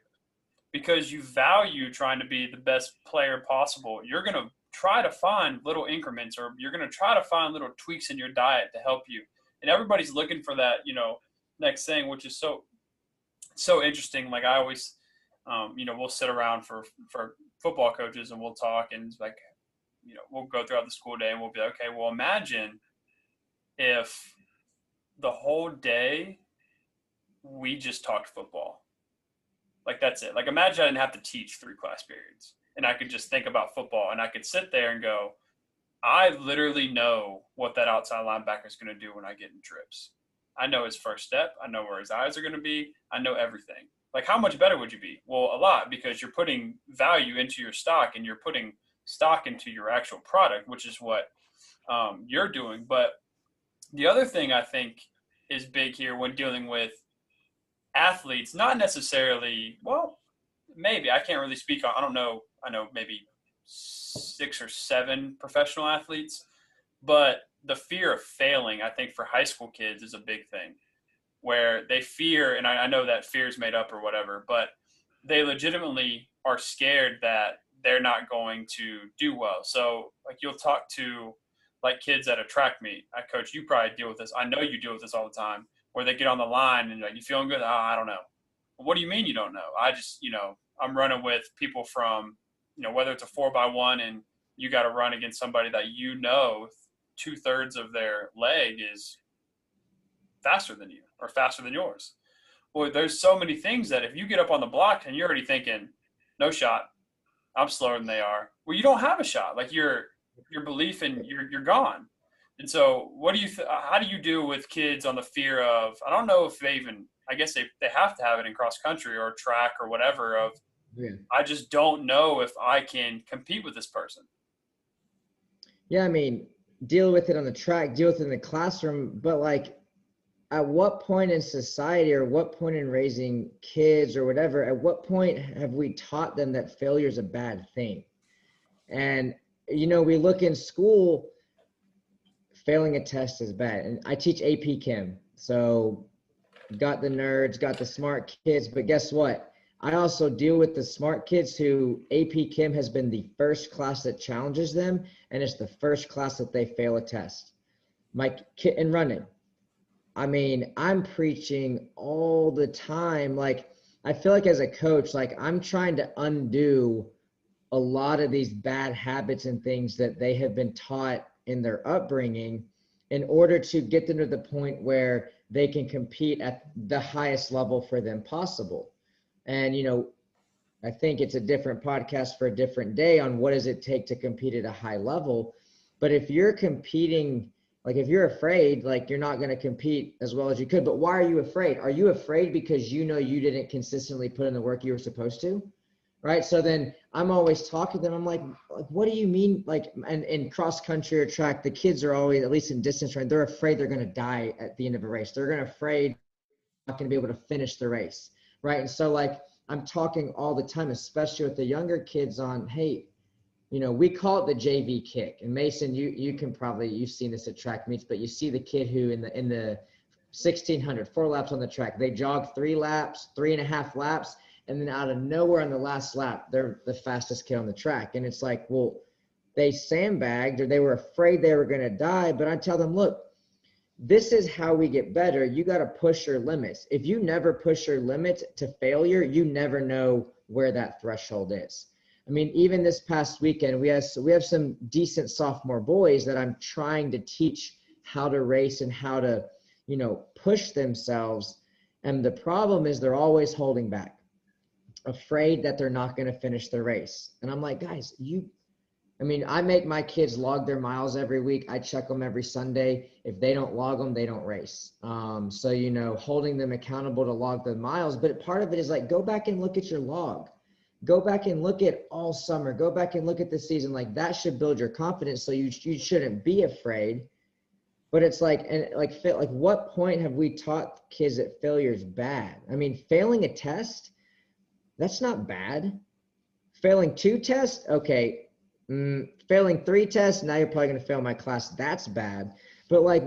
Because you value trying to be the best player possible, you're going to try to find little increments, or you're going to try to find little tweaks in your diet to help you. And everybody's looking for that, you know, next thing, which is so interesting. Like, I always, you know, we'll sit around for football coaches and we'll talk, and it's like, you know, we'll go throughout the school day and we'll be like, okay, well, imagine if the whole day we just talked football. Like, that's it. Like, imagine I didn't have to teach 3 class periods and I could just think about football, and I could sit there and go, I literally know what that outside linebacker is going to do when I get in trips. I know his first step. I know where his eyes are going to be. I know everything. Like, how much better would you be? Well, a lot, because you're putting value into your stock, and you're putting stock into your actual product, which is what you're doing. But the other thing I think is big here when dealing with athletes, not necessarily, well, maybe, I can't really speak on, I don't know, I know maybe 6 or 7 professional athletes, but the fear of failing, I think, for high school kids is a big thing, where they fear, and I know that fear is made up or whatever, but they legitimately are scared that they're not going to do well. So, like, you'll talk to, like, kids at a track meet. I coach, you probably deal with this. I know you deal with this all the time, where they get on the line and, like, you feeling good? Oh, I don't know. What do you mean you don't know? I just, you know, I'm running with people from, you know, whether it's a 4x1 and you got to run against somebody that, you know, 2/3 of their leg is faster than you or faster than yours. Well, there's so many things that if you get up on the block and you're already thinking, no shot, I'm slower than they are. Well, you don't have a shot. Like, your belief in you're gone. And so what do you how do you deal with kids on the fear of, I don't know if they even, I guess they have to have it in cross country or track or whatever, of, yeah, I just don't know if I can compete with this person. Yeah, I mean, deal with it on the track, deal with it in the classroom, but, like, at what point in society, or what point in raising kids or whatever, at what point have we taught them that failure is a bad thing? And, you know, we look in school, failing a test is bad. And I teach AP Chem. So got the nerds, got the smart kids, but guess what? I also deal with the smart kids who AP Chem has been the first class that challenges them, and it's the first class that they fail a test. My kid in running, I mean, I'm preaching all the time. Like, I feel like as a coach, like, I'm trying to undo a lot of these bad habits and things that they have been taught in their upbringing, in order to get them to the point where they can compete at the highest level for them possible. And, you know, I think it's a different podcast for a different day on what does it take to compete at a high level. But if you're competing, like, if you're afraid, like, you're not going to compete as well as you could. But why are you afraid? Are you afraid because you know you didn't consistently put in the work you were supposed to? right? So then I'm always talking to them. I'm like, what do you mean? Like, and in cross country or track, the kids are always, at least in distance running, they're afraid they're going to die at the end of a race. They're afraid they're not going to be able to finish the race, right? And so like, I'm talking all the time, especially with the younger kids on, hey, you know, we call it the JV kick. And Macen, you can probably, you've seen this at track meets, but you see the kid who in the 1600, 4 laps on the track, they jog 3 laps, 3.5 laps, and then out of nowhere on the last lap, they're the fastest kid on the track. And it's like, well, they sandbagged or they were afraid they were going to die. But I tell them, look, this is how we get better. You got to push your limits. If you never push your limits to failure, you never know where that threshold is. I mean, even this past weekend, we have some decent sophomore boys that I'm trying to teach how to race and how to, you know, push themselves. And the problem is they're always holding back, afraid that they're not going to finish the race. And I'm like, guys, I make my kids log their miles every week. I check them every Sunday. If they don't log them, they don't race. So, you know, holding them accountable to log the miles. But part of it is like, go back and look at your log. Go back and look at all summer. Go back and look at the season. Like that should build your confidence. So you shouldn't be afraid. But it's like, and like what point have we taught kids that failure is bad? I mean, failing a test, that's not bad. Failing 2 tests, okay. Failing 3 tests, now you're probably going to fail my class. That's bad. But like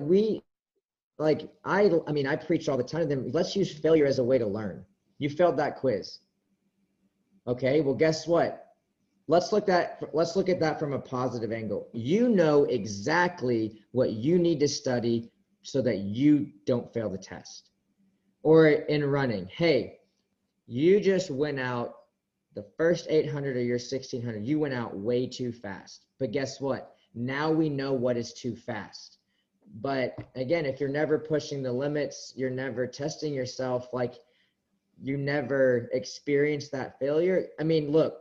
I preach all the time to them. Let's use failure as a way to learn. You failed that quiz. Okay, well, guess what? Let's look at that from a positive angle. You know exactly what you need to study so that you don't fail the test. Or in running, hey, you just went out the first 800 of your 1600, you went out way too fast. But guess what? Now we know what is too fast. But again, if you're never pushing the limits, you're never testing yourself, like you never experience that failure. I mean, look,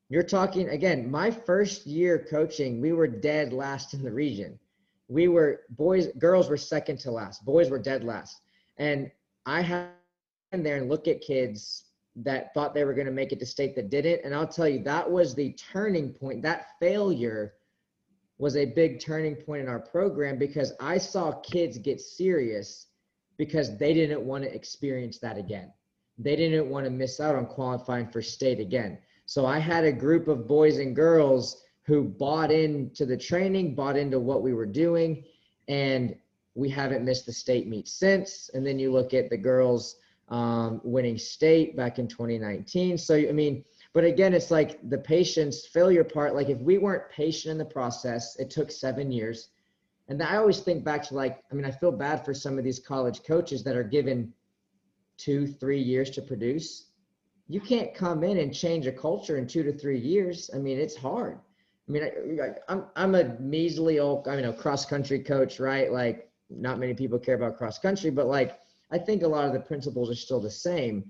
you're talking, again, my first year coaching, we were dead last in the region. Girls were second to last. Boys were dead last. And I had in there and look at kids that thought they were going to make it to state that didn't. And I'll tell you, that was the turning point. That failure was a big turning point in our program because I saw kids get serious because they didn't want to experience that again. They didn't want to miss out on qualifying for state again. So I had a group of boys and girls who bought into the training, bought into what we were doing, and we haven't missed the state meet since. And then you look at the girls winning state back in 2019. So, I mean, but again, it's like the patience failure part. Like if we weren't patient in the process, it took 7 years. And I always think back to I feel bad for some of these college coaches that are given 2-3 years to produce. You can't come in and change a culture in 2 to 3 years. I mean, it's hard. I mean, I'm a measly old, cross country coach, right? Like not many people care about cross country, but like, I think a lot of the principles are still the same,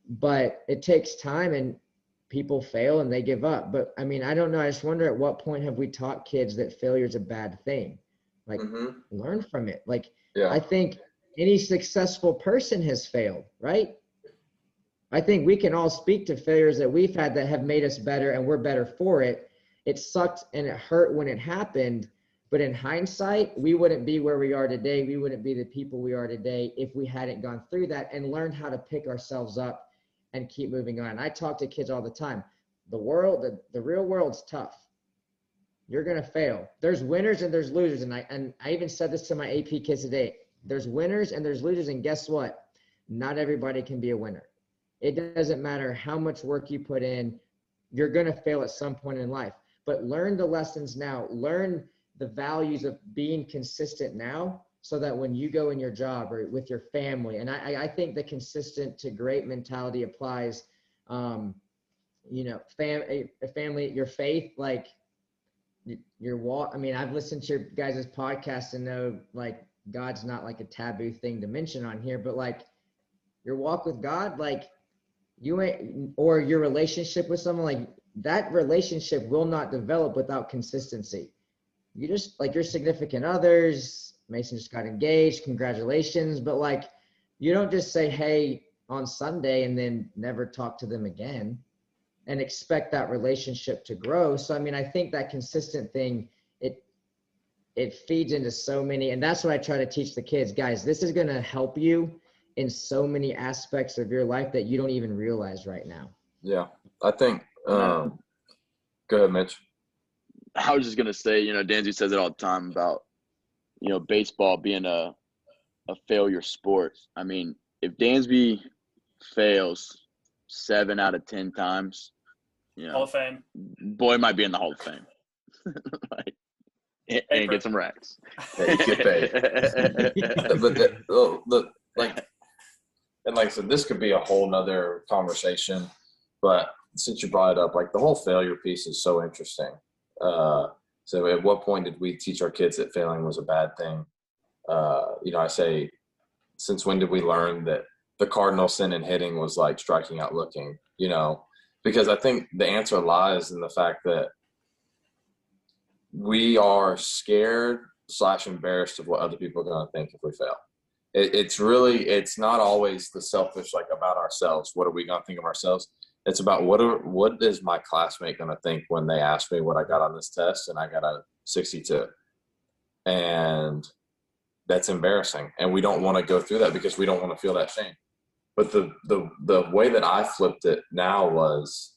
but it takes time and people fail and they give up. But I mean, I don't know. I just wonder at what point have we taught kids that failure is a bad thing? Like learn from it. Like, yeah. I think any successful person has failed, right? I think we can all speak to failures that we've had that have made us better and we're better for it. It sucked and it hurt when it happened. But in hindsight, we wouldn't be where we are today. We wouldn't be the people we are today if we hadn't gone through that and learned how to pick ourselves up and keep moving on. I talk to kids all the time. The real world's tough. You're going to fail. There's winners and there's losers. And I even said this to my AP kids today. There's winners and there's losers. And guess what? Not everybody can be a winner. It doesn't matter how much work you put in. You're going to fail at some point in life. But learn the lessons now. Learn the values of being consistent now so that when you go in your job or with your family, and I think the consistent to great mentality applies, family, your faith, like your walk. I mean, I've listened to your guys' podcast and know like God's not like a taboo thing to mention on here, but like your walk with God, like or your relationship with someone, like that relationship will not develop without consistency. You just like your significant others, Macen just got engaged, congratulations. But like, you don't just say, hey, on Sunday and then never talk to them again. and expect that relationship to grow. So, I mean, I think that consistent thing, it feeds into so many, and that's what I try to teach the kids. Guys, this is going to help you in so many aspects of your life that you don't even realize right now. Yeah, I think go ahead, Mitch. I was just going to say, Dansby says it all the time about, baseball being a failure sport. I mean, if Dansby fails 7 out of 10 times, Hall of Fame. Boy might be in the Hall of Fame. And get some racks. Yeah, you get paid. And like I said, this could be a whole nother conversation, but since you brought it up, like the whole failure piece is so interesting. So at what point did we teach our kids that failing was a bad thing? I say, since when did we learn that the cardinal sin in hitting was like striking out looking, because I think the answer lies in the fact that we are scared / embarrassed of what other people are going to think if we fail. It's not always the selfish, like about ourselves. What are we going to think of ourselves? It's about what is my classmate going to think when they ask me what I got on this test and I got a 62. And that's embarrassing. And we don't want to go through that because we don't want to feel that shame. But the way that I flipped it now was,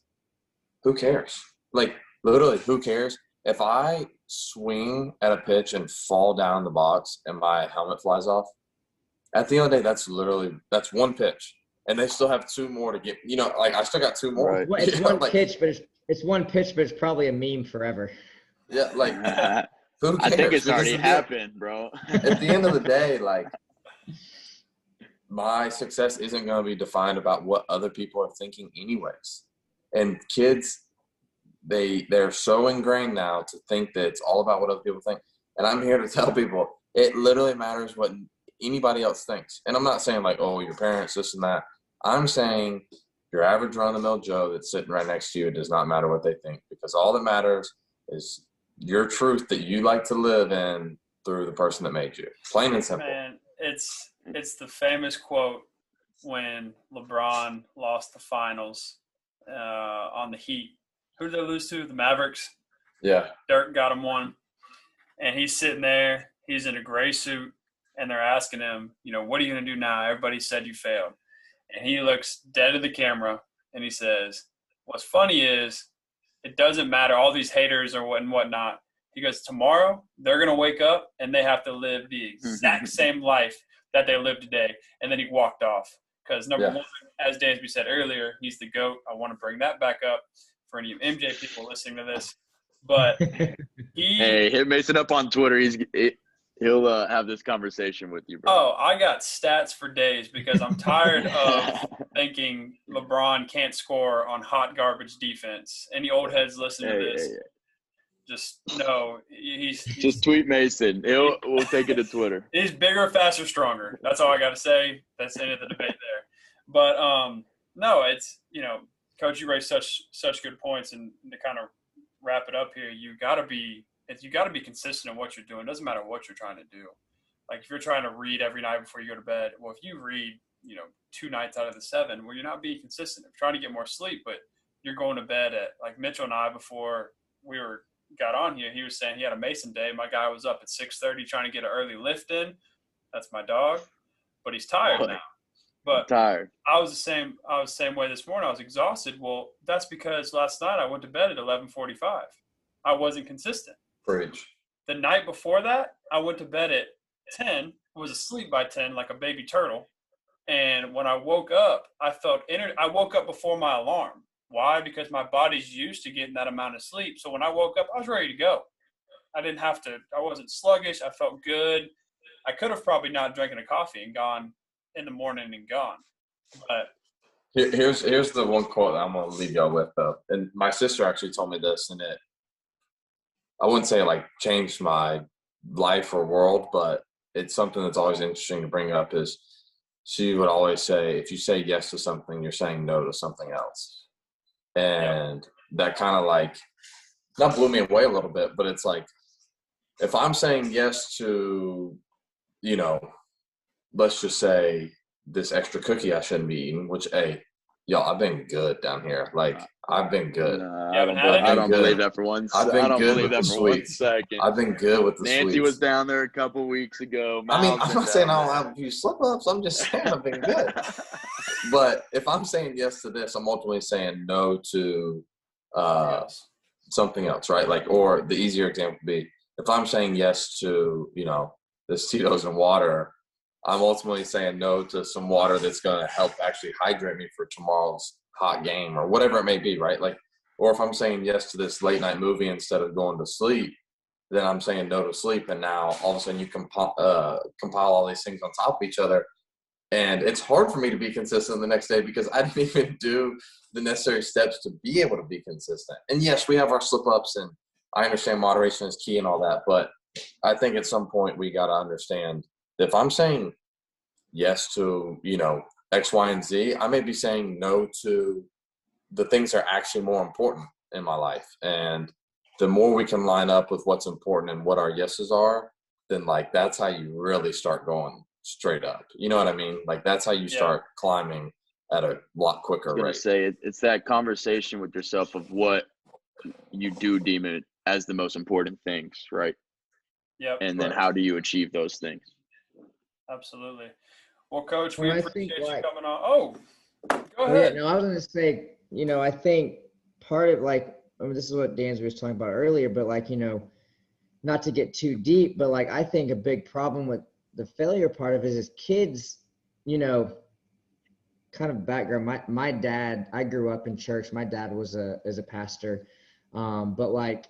who cares? Like, literally, who cares? If I swing at a pitch and fall down the box and my helmet flies off, at the end of the day, that's one pitch. And they still have 2 more to get, I still got 2 more. Right. Well, it's one pitch, but it's one pitch, but it's probably a meme forever. Yeah, like, who cares? I think it's already happened, bro. At the end of the day, like, my success isn't going to be defined about what other people are thinking anyways. And kids, they're so ingrained now to think that it's all about what other people think. And I'm here to tell people it literally matters what anybody else thinks. And I'm not saying like, oh, your parents, this and that. I'm saying your average run-of-the-mill Joe that's sitting right next to you, it does not matter what they think, because all that matters is your truth that you like to live in through the person that made you. Plain and simple. Man, it's the famous quote when LeBron lost the finals on the Heat. Who did they lose to? The Mavericks. Yeah. Dirk got him one. And he's sitting there. He's in a gray suit. And they're asking him, what are you going to do now? Everybody said you failed. And he looks dead at the camera. And he says, what's funny is it doesn't matter. All these haters or whatnot. He goes, tomorrow they're going to wake up and they have to live the exact same life that they live today. And then he walked off. Because number one, as Dansby said earlier, he's the GOAT. I want to bring that back up for any MJ people listening to this. But hey, hit Macen up on Twitter. He'll have this conversation with you, bro. Oh, I got stats for days because I'm tired of thinking LeBron can't score on hot garbage defense. Any old heads listening to this, just know he's just tweet Macen. We'll take it to Twitter. He's bigger, faster, stronger. That's all I got to say. That's the end of the debate there. But no, it's Coach, you raised such good points, and to kind of wrap it up here, you got to be consistent in what you're doing. It doesn't matter what you're trying to do. Like if you're trying to read every night before you go to bed, well, if you read 2 nights out of the 7, well, you're not being consistent. You're trying to get more sleep, but you're going to bed at, like Mitchell and I, before we got on here, he was saying he had a Macen day. My guy was up at 6:30 trying to get an early lift in. That's my dog, but he's tired now. But tired. I was the same way this morning. I was exhausted. Well, that's because last night I went to bed at 11:45. I wasn't consistent. Preach. The night before that, I went to bed at 10, was asleep by 10 like a baby turtle. And when I woke up, I woke up before my alarm. Why? Because my body's used to getting that amount of sleep. So when I woke up, I was ready to go. I wasn't sluggish. I felt good. I could have probably not drinking a coffee and gone in the morning and gone. But here's the one quote that I'm going to leave y'all with, though. And my sister actually told me this, and I wouldn't say it like changed my life or world, but it's something that's always interesting to bring up. Is she would always say, if you say yes to something, you're saying no to something else. And that kind of like, not blew me away a little bit, but it's like, if I'm saying yes to, let's just say this extra cookie I shouldn't be eating, which, hey, Yo, I've been good down here. Like, I've been good. No, You haven't had any? I don't believe good. that for one. I've I been don't good believe with the that for 1 sweets. second. I've been good with the Nancy sweets. was down there a couple weeks ago. I mean, Mal's I'm been not saying down I don't there. have a few slip-ups. I'm just saying I've been good. But if I'm saying yes to this, I'm ultimately saying no to something else, right? Like, or the easier example would be, if I'm saying yes to, this Tito's and water, I'm ultimately saying no to some water that's going to help actually hydrate me for tomorrow's hot game or whatever it may be, right? Like, or if I'm saying yes to this late night movie instead of going to sleep, then I'm saying no to sleep. And now all of a sudden you compile all these things on top of each other. And it's hard for me to be consistent the next day because I didn't even do the necessary steps to be able to be consistent. And yes, we have our slip-ups, and I understand moderation is key and all that. But I think at some point we got to understand that if I'm saying yes to, X, Y, and Z, I may be saying no to the things that are actually more important in my life. And the more we can line up with what's important and what our yeses are, then, like, that's how you really start going straight up. You know what I mean? Like, that's how you start climbing at a lot quicker rate. I was going to say, it's that conversation with yourself of what you do deem it as the most important things, right? Yep. And then how do you achieve those things? Absolutely. Well, Coach, we Well, appreciate you coming on. Oh, go ahead. Well, yeah, no, I was going to say, I think part of, this is what Dansby was talking about earlier, but, not to get too deep, but, I think a big problem with the failure part of it is kids, kind of background. My dad, I grew up in church. My dad was a pastor. But,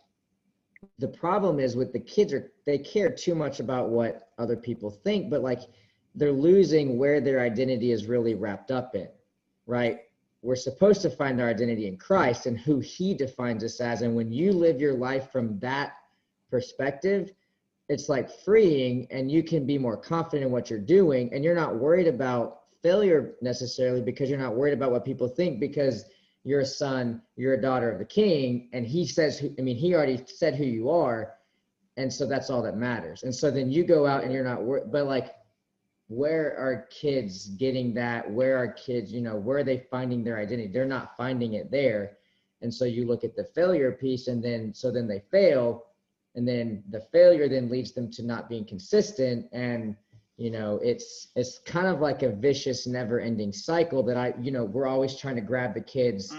the problem is with the kids they care too much about what other people think, but, they're losing where their identity is really wrapped up in, right? We're supposed to find our identity in Christ and who he defines us as. And when you live your life from that perspective, it's freeing, and you can be more confident in what you're doing, and you're not worried about failure necessarily because you're not worried about what people think, because you're a son, you're a daughter of the King, and he says, he already said who you are. And so that's all that matters. And so then you go out and you're not worried, but where are kids getting that? Where are kids, where are they finding their identity? They're not finding it there. And so you look at the failure piece, and then they fail, and then the failure then leads them to not being consistent. And, it's kind of like a vicious, never ending cycle that we're always trying to grab the kids,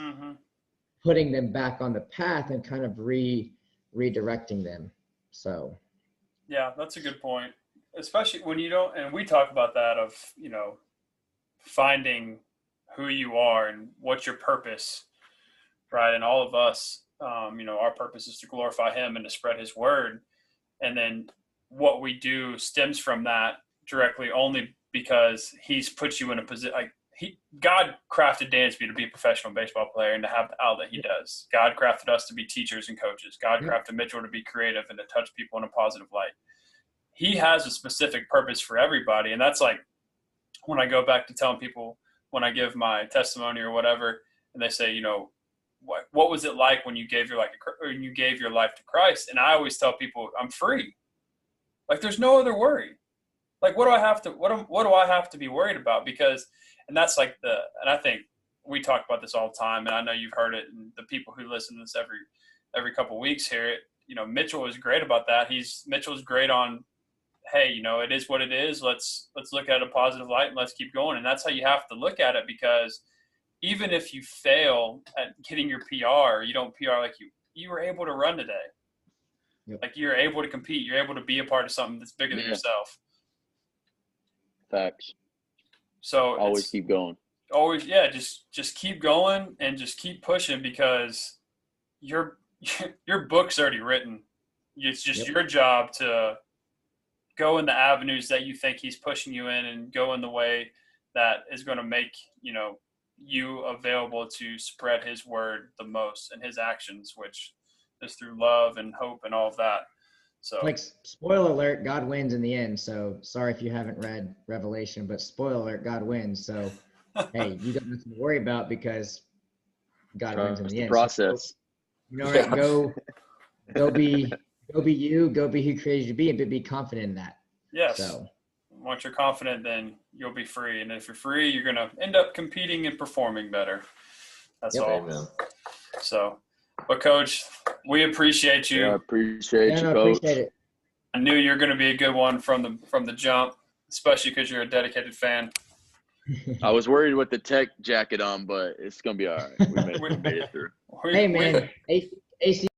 putting them back on the path and kind of redirecting them. So. Yeah, that's a good point. Especially when you don't, and we talk about that of, finding who you are and what's your purpose, right? And all of us, our purpose is to glorify him and to spread his word. And then what we do stems from that directly only because he's put you in a position, God crafted Dansby to be a professional baseball player and to have the outlet he does. God crafted us to be teachers and coaches. God crafted Mitchell to be creative and to touch people in a positive light. He has a specific purpose for everybody. And that's when I go back to telling people, when I give my testimony or whatever, and they say, what was it like when you gave your life to Christ? And I always tell people, I'm free. There's no other worry. What do I have to be worried about? Because, and that's and I think we talk about this all the time, and I know you've heard it, and the people who listen to this every couple of weeks hear it. Mitchell is great about that. Mitchell's great on, hey, it is what it is. Let's look at a positive light and let's keep going. And that's how you have to look at it, because even if you fail at getting your PR, you don't PR like you were able to run today. Yep. You're able to compete. You're able to be a part of something that's bigger than yourself. Facts. So always keep going. Always, just keep going and just keep pushing, because your book's already written. It's just your job to go in the avenues that you think he's pushing you in, and go in the way that is going to make, you available to spread his word the most, and his actions, which is through love and hope and all of that. So, spoiler alert, God wins in the end. So sorry if you haven't read Revelation, but spoiler alert, God wins. So, hey, you got nothing to worry about, because God wins in the end. Process. So, go be you, go be who created you to be, and be confident in that. Yes. So once you're confident, then you'll be free. And if you're free, you're going to end up competing and performing better. That's Yep. all. Amen. So, but Coach, we appreciate you. Yeah, I appreciate you, I Coach. appreciate it. I knew you were going to be a good one from the jump, especially because you're a dedicated fan. I was worried with the tech jacket on, but it's gonna be all right. We made it through. Hey man, AC